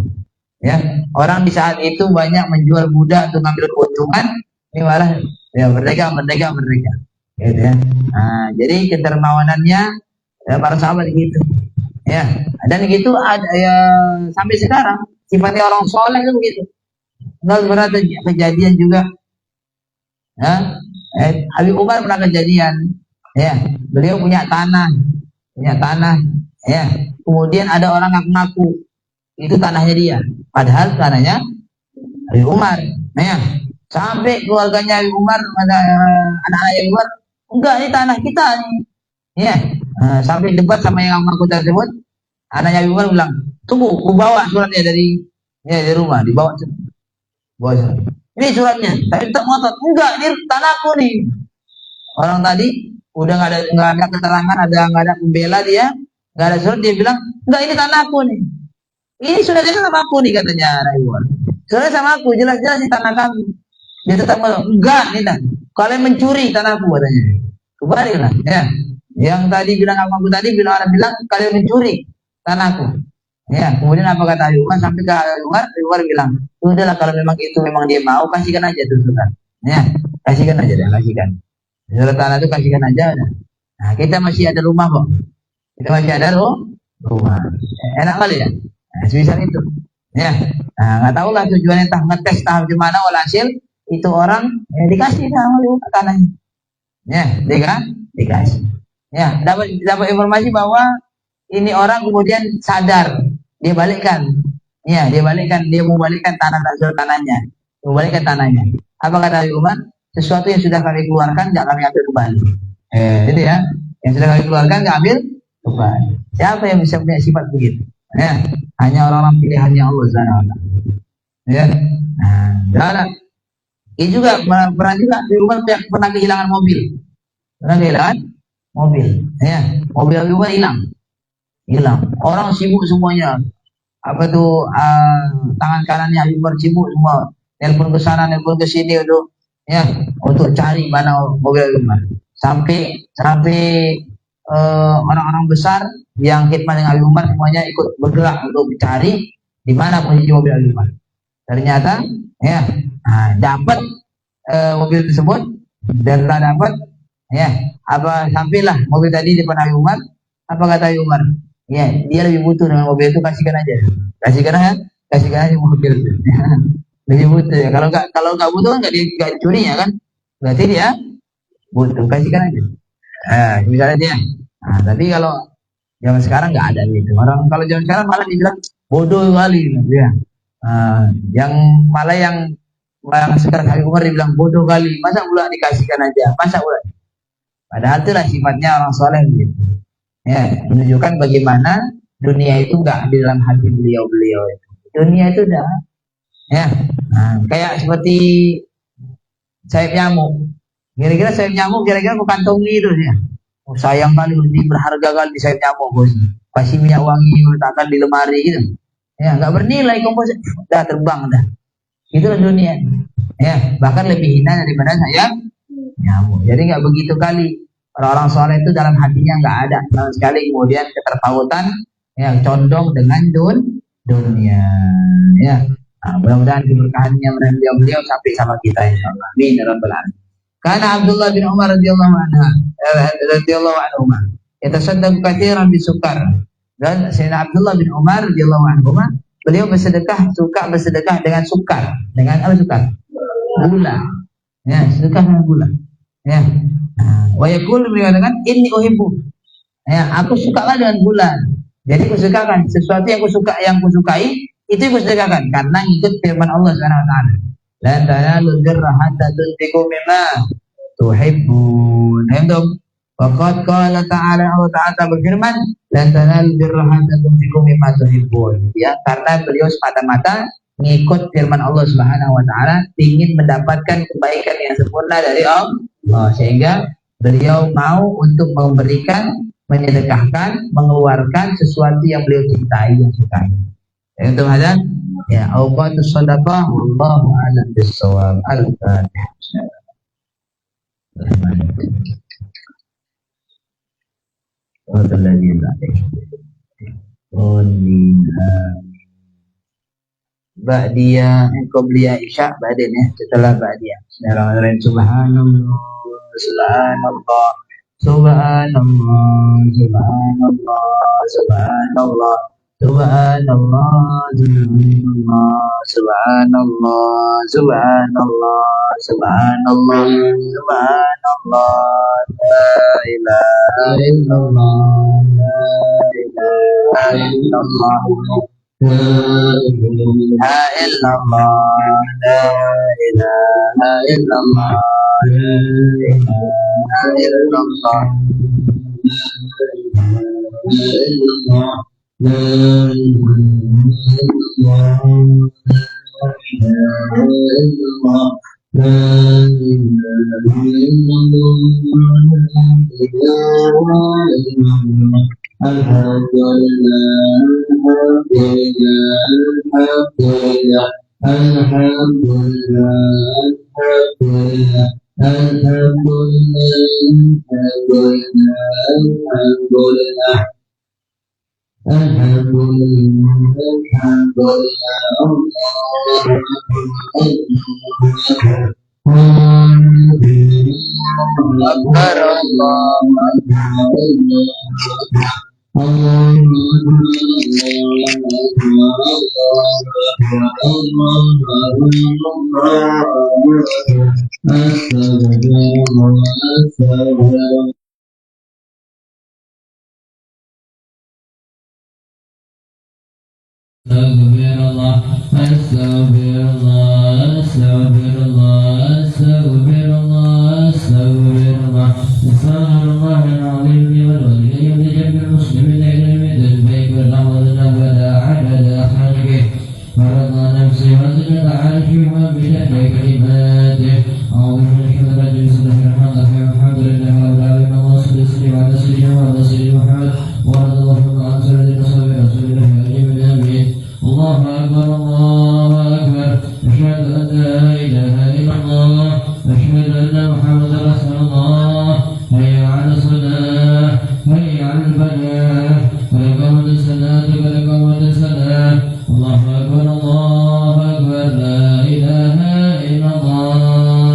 Ya, orang di saat itu banyak menjual budak untuk ngambil keuntungan, ini malah ya merdeka. Gitu ya. Nah, jadi kedermawanannya ya, para sahabat gitu. Ya, dan gitu ada ya sampai sekarang sifatnya orang soleh itu begitu. Nggak pernah kejadian juga. Ya, Habib Umar pernah kejadian. Ya, beliau punya tanah. Ya, kemudian ada orang ngaku-ngaku itu tanahnya dia, padahal tanahnya Habib Umar. Ya, sampai keluarganya Habib Umar, anak Habib Umar, enggak, ini tanah kita nih. Ya, sampai debat sama yang ngaku tersebut, anaknya Habib Umar bilang, tunggu, aku bawa suratnya dari rumah, dibawa surat. Ini suratnya, tapi tak ngotot, enggak, ini tanahku nih. Orang tadi udah nggak ada keterangan, nggak ada pembela dia, nggak ada surat, dia bilang enggak, ini tanahku nih, ini suratnya sama aku nih, katanya Raiwan, suratnya sama aku, jelas-jelas ini tanah kami. Dia tetap ngomong, enggak, ini dah kalian mencuri tanahku, katanya. Kembalilah ya, yang tadi bilang aku tadi bilang kalian mencuri tanahku. Ya, kemudian apa kata Habib Umar, sampai ke Habib Umar bilang, udahlah kalau memang dia mau, kasihkan aja tuh surat. Ya, kasihkan aja. Surat tanah itu kasihkan aja. Nah, kita masih ada rumah kok. Kita masih ada rumah. Enak kali ya. Nah, sebisa itu. Ya. Nah, nggak tahu lah tujuannya ngetes tahap gimana, walhasil itu orang dikasih sama tanahnya. Ya, dikasih. Ya, dapat informasi bahwa ini orang kemudian sadar, dia balikkan. Ya, dia mau balikkan tanahnya. Apa kata Habib Umar? Sesuatu yang sudah kami keluarkan jangan kami ambil kembali. Itu ya, yang sudah kami keluarkan jangan ambil kembali. Siapa yang bisa punya sifat begitu? Ya, hanya orang-orang pilihannya Allah Subhanahu wa taala. Ya. Nah, ini juga pernah juga di rumah pernah kehilangan mobil. Ya, mobil Umar hilang. Orang sibuk semuanya. Apa tuh tangan kanannya Umar sibuk semua. Telepon ke sana, telepon ke sini untuk cari mana mobil Umar. Sampai orang-orang besar yang khidmat dengan Habib Umar semuanya ikut bergerak untuk mencari di mana posisi mobil Habib Umar. Ternyata dapat mobil tersebut, dan setelah dapat sampailah mobil tadi di depan Habib Umar. Apa kata Habib Umar? Ya, dia lebih butuh dengan mobil itu, kasihkan aja mobil itu. Lebih butuh ya. Kalau nggak butuh kan nggak curi ya kan? Berarti dia butuh, kasihkan aja. Misalnya dia. Nah, tapi kalau zaman sekarang nggak ada gitu. Orang kalau zaman sekarang malah dibilang bodoh kali, ya. Yang malah yang sekarang Habib Umar dibilang bodoh kali, masa pula dikasihkan aja, masa pula. Padahal itulah sifatnya orang soleh gitu. Ya, menunjukkan bagaimana dunia itu enggak di dalam hati beliau-beliau itu. Dunia itu udah, ya, kayak seperti sayap nyamuk. Kira-kira sayap nyamuk, kira-kira aku kantongi itu ya. Oh, sayang kali, ini berharga kali di sayap nyamuk, bos. Kasih minyak wangi, letakkan di lemari gitu. Ya, nggak bernilai kompos, dah terbang dah. Itulah dunia. Ya, bahkan lebih hina daripada sayap nyamuk. Jadi nggak begitu kali. Orang-orang soleh itu dalam hatinya nggak ada sama sekali kemudian keterpautan yang condong dengan dunia. Ya, mudah-mudahan keberkahannya beliau sampai sama kita insyaallah. Amin ya rabbal alamin. Karena Abdullah bin Umar radhiyallahu anhu yatasaddaq katsiran bisukar. Dan Sayyidina Abdullah bin Umar radhiyallahu anhu beliau suka bersedekah dengan sukar. Dengan apa sukar? Gula. Ya, sedekah dengan gula. Ya. Wa yaqul beliau mengatakan inni uhibbu. Ya, aku suka dengan gula. Jadi aku sukakan sesuatu yang aku sukai itu aku sedekahkan karena ikut firman Allah Subhanahu wa taala. La tanalul birra hatta tunfiqu mimma tuhibbun. Waqad qala ta'ala, Allah Ta'ala berfirman, lan tanalul birra hatta tunfiqu mimma tuhibbun. Ya, karena beliau semata-mata mengikut firman Allah Subhanahu wa taala, ingin mendapatkan kebaikan yang sempurna dari Allah, sehingga beliau mau untuk memberikan, menyedekahkan, mengeluarkan sesuatu yang beliau cintai, yang sukai. Untuk hadzal ya awqatus shadaqah wallahu a'lam bis-shawab. Al-Fatihah. Ba'diyah qobliyah isya ba'din ya, setelah ba'diyah. Bismillahirrahmanirrahim. Subhanallah subhanallah subhanallah subhanallah subhanallah subhanallah subhanallah subhanallah subhanallah la ilaha illallah la ilaha illallah la ilaha illallah la ilaha illallah la ilaha illallah Allahu Akbar, la ilaha illallah.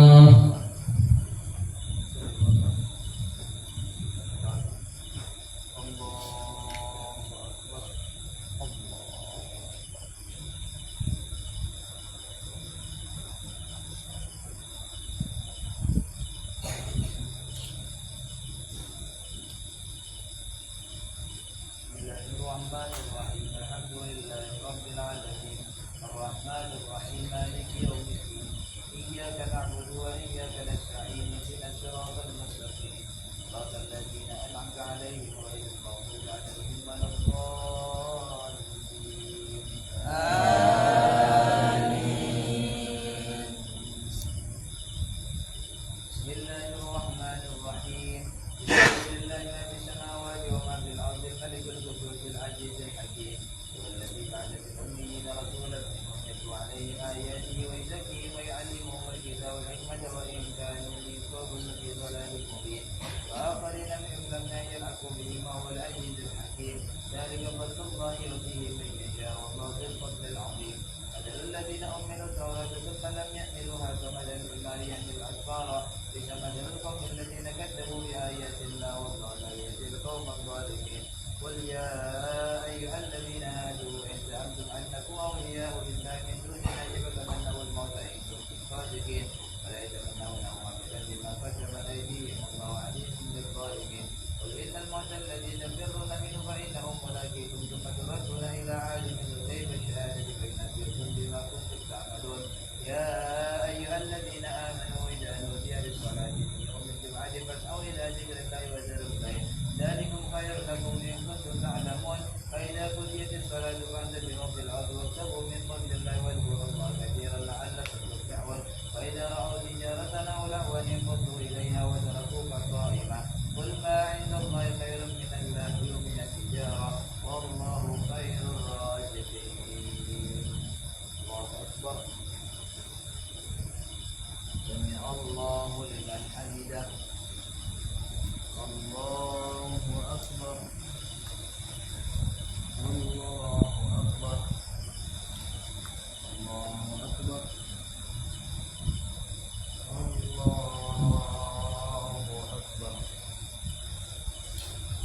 فيه من يشاء والله ذو الفضل العظيم مثل الذين أمنوا التوراة ثم لم يحملوها كمثل الحمار يحمل أسفارا بئس مثل القوم الذين كذبوا بآيات الله والله لا يهدي القوم الظالمين قل يا أيها الذين هادوا إن زعمتم أنكم أولياء لله من دون الله فتمنوا الموت إن كنتم صادقين ولا يتمنونه أبدا بما قدمت أيديهم والله عليم بالظالمين قل إن الموت الذي تفرون منه فإنه ملاقيكم ثم تردون إلى عالم الغيب والشهادة فينبئكم بما كنتم تعملون يا أيها الذين آمنوا إذا نودي للصلاة من يوم الجمعة فاسعوا إلى ذكر الله وذروا البيع ذلكم خير لكم إن كنتم تعلمون فإذا قضيت الصلاة فانتشروا في الأرض وابتغوا من فضل الله واذكروا الله كثيرا لعلكم تفلحون فإذا رأوا تجارة أو لهوا انفضوا إليها وتركوك قائما قل ما عند الله خير من اللهو ومن التجارة والله خير الرازقين. الله أكبر. سمع الله لمن حمده. الله أكبر. الله أكبر. الله أكبر. الله أكبر.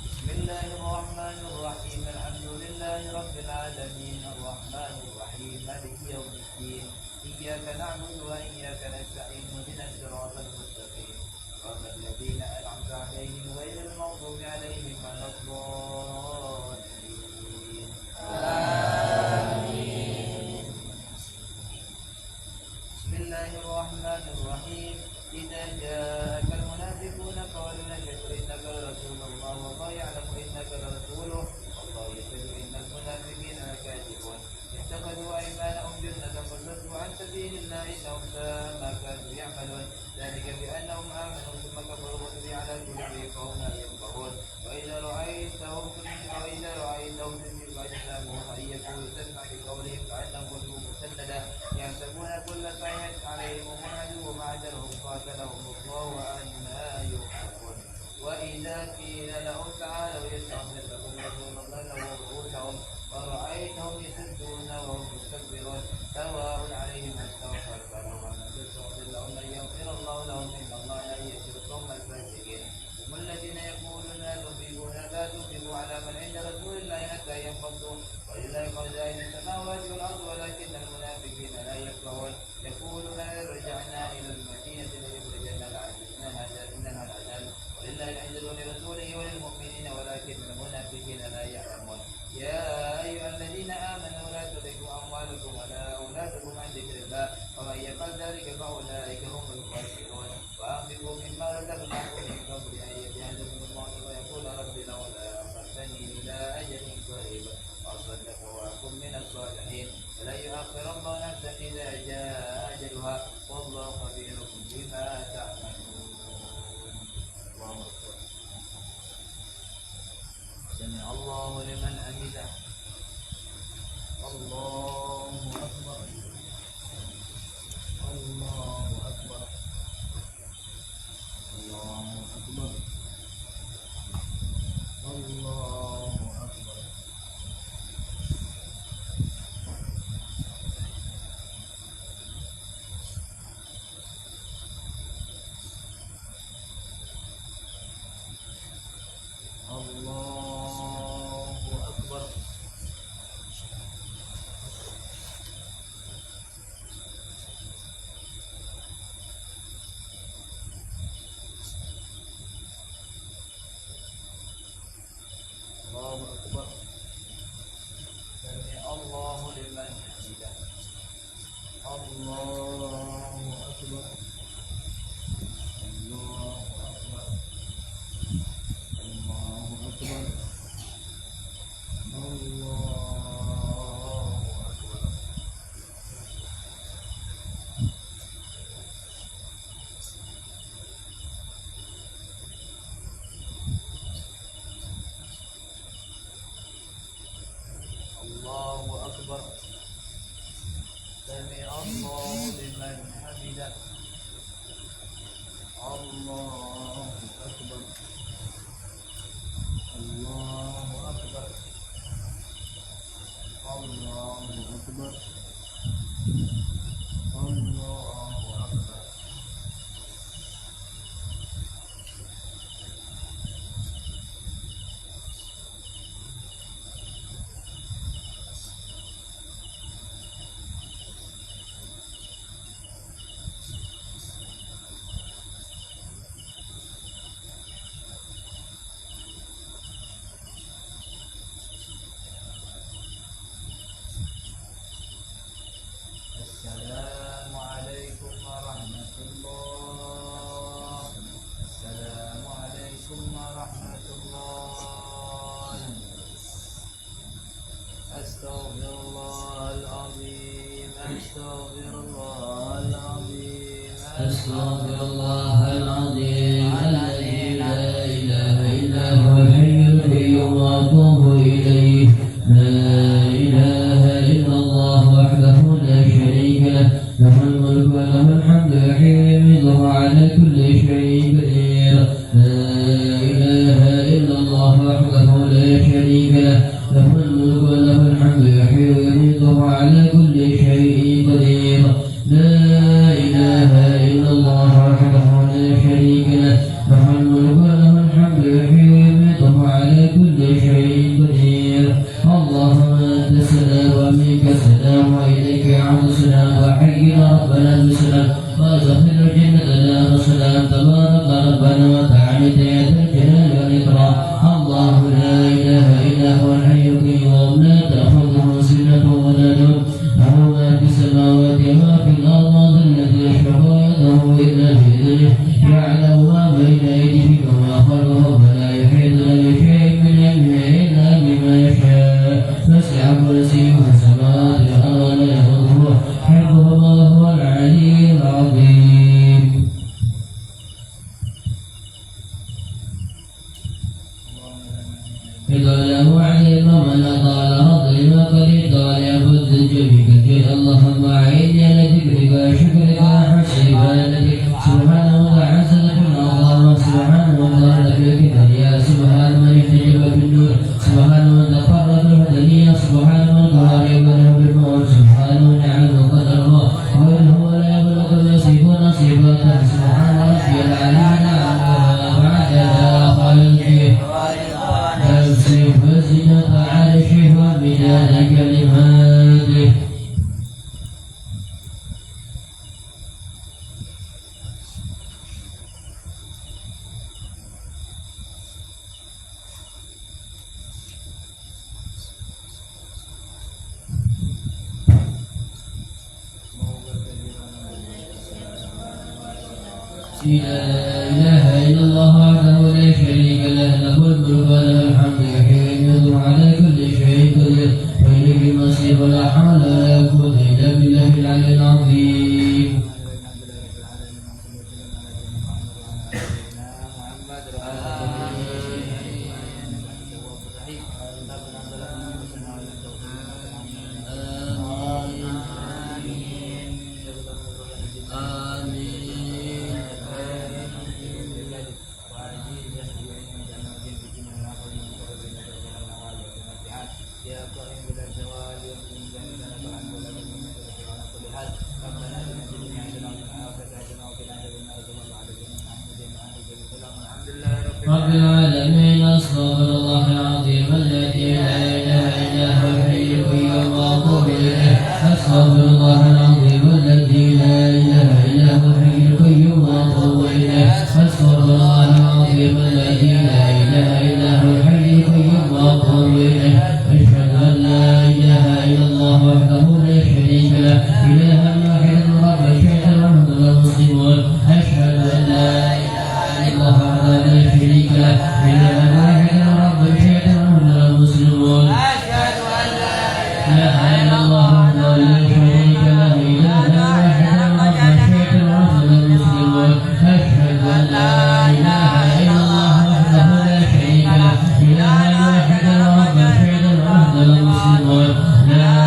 بسم الله الرحمن الرحيم الحمد لله رب العالمين الرحمن الرحيم مالك يوم الدين إياك نعبد وإياك نستعين اهدنا الصراط المستقيم صراط الذين أنعمت عليهم غير المغضوب عليهم ولا الضالين. آمين. بسم الله الرحمن الرحيم إذا جاءك المنافقون قالوا نشهد إنك لرسول الله والله يعلم إنك لرسوله والله يشهد إن المنافقين لكاذبون اتخذوا أيمانهم جنة فصدوا عن سبيل الله إنهم ساء ما كانوا يعملون ذلك بأنهم آمنوا ثم كفروا وتبع على قلوبهم فهم لا يفقهون وإذا رأيتهم تجد أجسامهم أن يقولوا تسمع لقولهم كأنهم قلوب مسندة يحسبون كل صيحة عليهم هم العدو فاعترهم قاتلهم الله وأنا يؤفكون وإذا قيل لهم تعالوا يستغفر لكم رسول الله لووا رؤوسهم ورأيتهم يسدون وهم مستكبرون سواء عليهم استغفرت لهم أم لم تستغفر لهم لن يغفر الله لهم إن الله لا يغفر القوم الفاسقين هم الذين يقولون لا تنفقوا على من عند رسول الله حتى ينفضوا ولله خزائن السماوات والأرض ولكن المنافقين لا يفقهون يقولون إن رجعنا إلى المدينة ليخرجن العزيز منها الأذل ولله العزة ولرسوله وللمؤمنين ولكن المنافقين لا يعلمون يا أيها الذين آمنوا لا تلهكم أموالكم ولا أولادكم عن ذكر الله ومن يفعل ذلك فأولئك هم الخاسرون وأنفقوا مما رزقناكم من قبل أن يأتيكم الموت ويقول رب لولا أخرتني إلى أجل قريب وأصدق وأكن من الصالحين فلن يؤخر الله نفسا إذا جاء أجلها والله خبير بما تعملون. الله أكبر. سمع الله لمن حمده. الله أكبر. الله أكبر. الله أكبر. الله أكبر. الله أكبر. الله أكبر. سمع الله لمن حمده. الله أكبر. الله أكبر. الله أكبر. الله أكبر. الله أكبر. سمع الله لمن حمده. الله أكبر. الله أكبر. أستغفر الله العظيم الذي لا إله إلا هو الحي القيوم وأتوب إليه. لا إله إلا الله وحده لا شريك له، له الملك وله الحمد يحيي ويميت وهو على كل شيء قدير. لا إله إلا الله وحده لا شريك له، له الملك وله الحمد يحيي ويميت وهو على كل شيء قدير. لا إله إلا الله وحده لا شريك له، له الملك وله الحمد يحيي ويميت وهو على كل شيء قدير. اللهم أنت السلام ومنك السلام وإليك يعود السلام، وحينا ربنا بالسلام وأدخلنا الجنة دار السلام. تبارك ربنا وتعالى يا ذا الجلال والإكرام. الله لا إله إلا هو الحي القيوم لا تأخذه سنة ولا نوم، له ما في السماوات وما في الأرض. الذي يشفع يده إلا بإذنه، يعلم ما بين أيديهم وما خلفهم، ولا يحيطون بشيء من علمه إلا بما يشاء. وسع كرسيه السماوات والأرض ولا يؤوده حفظهما وهو العلي العظيم. إذا له علم من قال رضي وقريب قال يأخذ الجميع كثير. اللهم أعيني على ذكرك وشكرك وحسن عبادتك. سبحانه وتعالى الله سبحانه وتعالى بالكبرياء. سبحان من احتجب بالنور، سبحان من تفرد بالهدنية، سبحان من قارب له بالنور، سبحان من يعلم قدر الله وإنه لا يبلغ يصيبون صفاته. سبحان ربي العلي بعد خلقه تمسك وزنة عرشه ومداد كلماته. لا إله إلا الله وحده لا شريك له، له الملك وله الحمد يحيي ويميت على كل شيء قدير. وإليه المصير ولا حول ولا قوة إلا بالله العلي العظيم. رب العالمين. أستغفر الله العظيم الذي لا إله إلا هو الحي القيوم وأتوب إليه. أستغفر الله العظيم الذي لا إله إلا هو الحي القيوم وأتوب إليه. أستغفر الله العظيم الذي لا إله إلا هو الحي القيوم وأتوب إليه. أشهد أن لا إله إلا الله وحده لا شريك له، إلها واحدا رب الشيطان ونحن المسلمون. أشهد أن لا إله إلا الله وحده لا شريك له، إلها واحدا رب الشيطان ونحن المسلمون. أشهد أن لا إله إلا الله وحده لا شريك له، إلها واحدا رب الشيطان ونحن المسلمون. أشهد أن لا إله إلا الله وحده لا شريك له، إلها واحدا رب الشيطان ونحن المسلمون. لا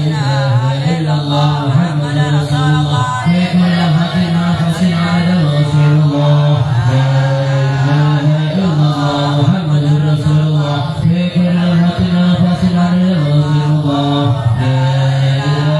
إله إلا الله محمد رسول الله، في كل لحظة نفس عبد رسول الله. لا إله إلا الله محمد رسول الله، في كل لحظة نفس عبد رسول الله. لا إله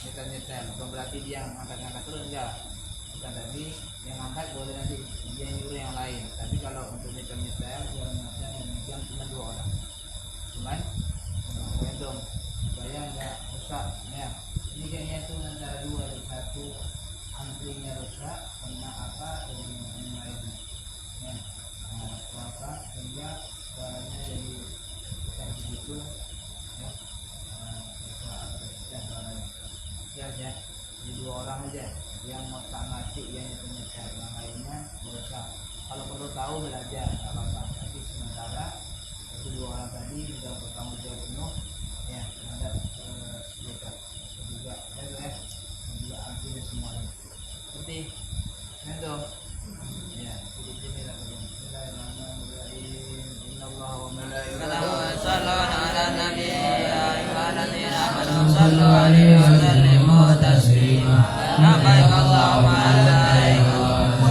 nyetel, bukan berarti dia ngangkat terus enggak. Bukan, tapi yang angkat boleh nanti dia nyuruh yang lain. Tapi kalau untuk nyetel yang memegang cuma 2 orang. Cuman gendong supaya enggak rusak ya. Ini kayaknya itu antara 2 dan 1 antrinya rusak karena apa yang lainnya ya. Apa sehingga suaranya jadi kayak begitu ya. Ya, jadi 2 orang aja yang mau tak ngasih yang nyetel, yang lainnya nggak usah. Kalau perlu tahu belajar nggak apa-apa. Tapi sementara itu 2 orang tadi sudah bertanggung jawab penuh ya terhadap juga artinya semuanya. Seperti itu ya. Jadi ini lah. Bismillahirrahmanirrahim. Innallaha wa malaikatahu yusholluna 'alan nabi ya ayyuhalladzina amanu shallu 'alaihi wa sallimu taslima.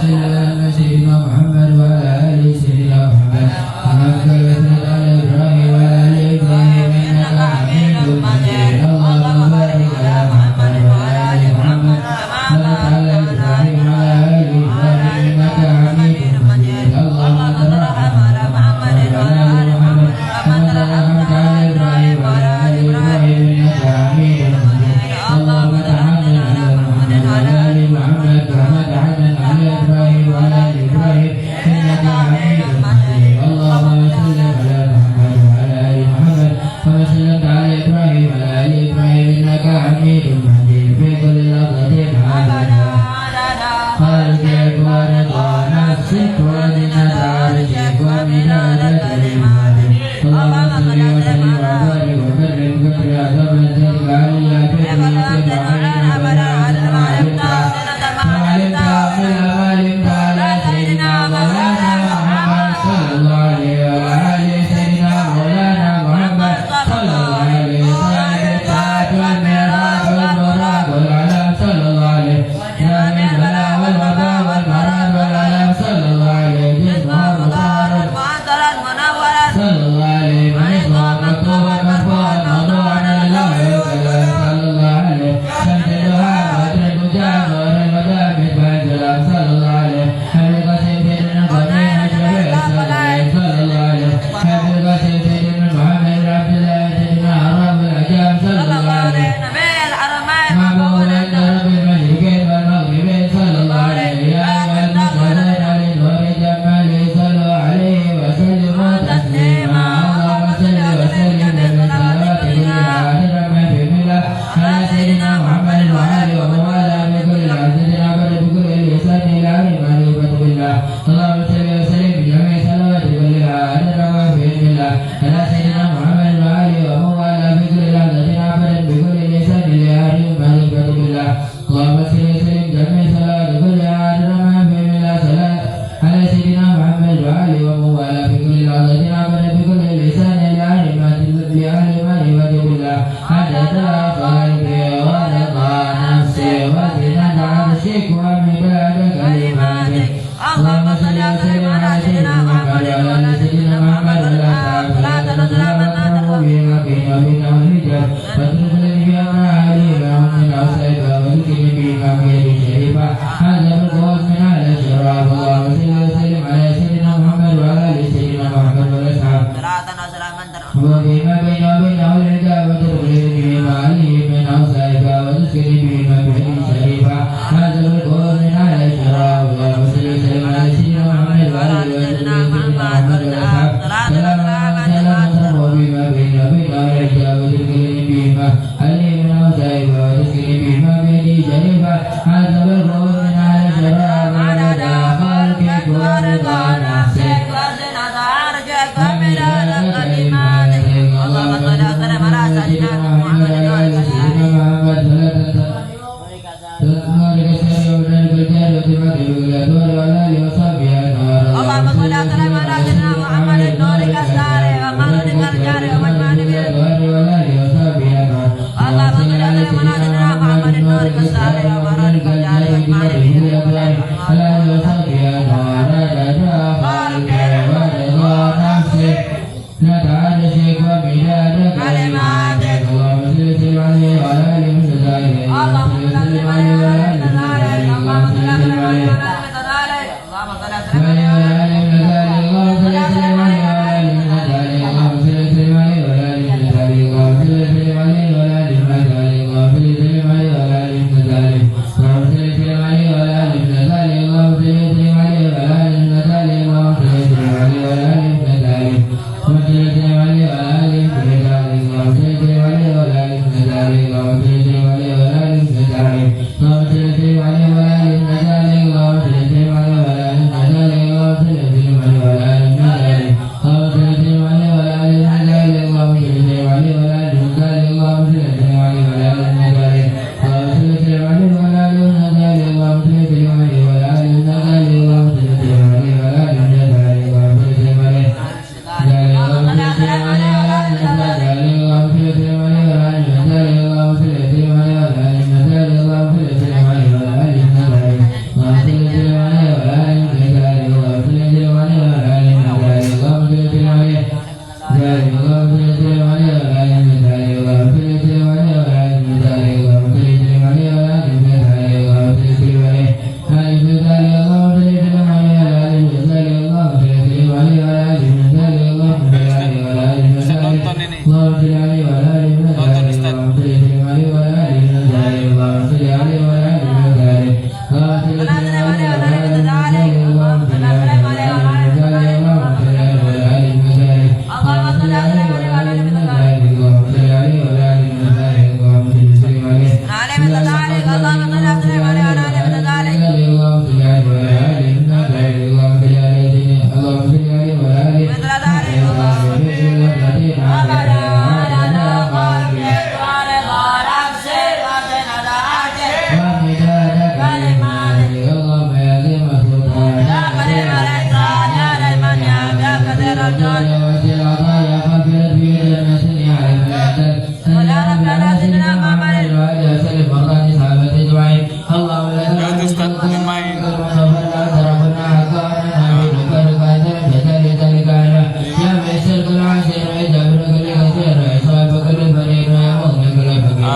Allahumma Sayyidina Muhammad wa ala ali Sayyidina Muhammad kama barakta ala Ibrahim wa ala ali Ibrahim innaka Hamidum Majid. Allahumma barik ala Muhammad wa ala ali Muhammad kama ala Ibrahim wa ala ali Ibrahim innaka Hamidum Majid. Allahumma tarham ala Muhammad wa ala ali Muhammad kama tarhamta ala Ibrahim wa ala ali Ibrahim innaka Hamidum Majid. Allahumma tarham ala Muhammad wa ala ali Muhammad kama tarhamta ala Ibrahim wa ala ali Ibrahim innaka Hamidum Majid. Allahumma salli ala Muhammad wa ala ali Muhammad kama sallaita ala Ibrahim wa ala ali Ibrahim innaka Hamidum Majid. Fi kulli lafzin adada khalqik wa ridha nafsik wa zinata arshik wa midada kalimatik. Allahumma salli wa sallim wa barik wa karrim qadri azam zikra aliyatik wa yatik wa aina abada adada ma'alimta ma'alimta ma'alimta ala Sayyidina Maulana Muhammad sallallahu alaihi wa ali Sayyidina Maulana Muhammad sallallahu alaihi wa sallam wal mi'raj wal buraq wal alam sallallahu alaihi ya min bala wal waba wal marad wal alam sallallahu alaihi jismah mutaharad mu'ataran munawwaran sallallahu alaihi wa sallam maktuban marfu'an mawdu'an lillahi wa sallallahu alaihi sanjiduha wa tribujan wa rimadamin banjalan sallallahu alaihi Habib Qasim Sayyidina Qami Hajjabir sallallahu alaihi Habib Qasim Sayyidina Muhammad Abdullah Sayyidina Arabul Ajam sallallahu alaihi Nabil Aramain Ma'budan Rabbil Malikin wal Maghribin sallallahu alaihi Ya ayyuhal muslimin alil wari jamali sallu alaihi wa sallimu taslima. Allahumma salli wa sallim bi salawati kulliha adada ma fi billah ala Sayyidina Muhammad wa alihi wa mawala bi kulli azizin abad bi kulli lisan ila ma'rifati billah. Allahumma salli wa sallim bi jami' salawati kulliha adada ma fi billah ala Sayyidina Muhammad wa alihi wa mawala bi kulli azizin abad bi kulli lisan ila ma'rifati billah. Allahumma salli wa sallim jami' salawati kulliha adada ma fi billah salat ala Sayyidina Muhammad wa alihi wa mawala bi kulli azizin abad bi kulli lisan ila ma'rifati billah adada khalqi wa ridha nafsi wa zinata arshik wa midada kalimatik. Allahumma salli wa sallim ala Sayyidina Muhammad wa ala Sayyidina Muhammad wa ala salatan wa salaman wa bina bina bina wa hijab wa turkulani bi amali wa min awsaiba wa tukini bi mamiri syarifa hadha berkuat min ala syaraf. Allahumma salli wa sallim ala Sayyidina Muhammad wa ala Sayyidina Muhammad wa ala salatan wa salaman wa bina bina bina wa hijab wa turkulani bi mamiri min awsaiba wa tukini bi mamiri syarifa hadha berkuat min ala syaraf. Allahumma salli wa sallim ala Sayyidina Muhammad wa ala Sayyidina Muhammad wa ala salam wa bima bina bina wa hijab wa turkulani bi mamiri min awsaiba wa tukini bi mamiri syarifa hadha berkuat min ala syaraf adada khalqik wa ridha nafsik wa zinata arshik wa midada kalimatik. Allahumma shalli wa sallim ala Sayyidina Muhammad wa ala Sayyidina Muhammad Allahumma shalli wa sallim ala Sayyidina Muhammad nurika sari wa maghribika jari wa majmani bil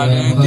Allah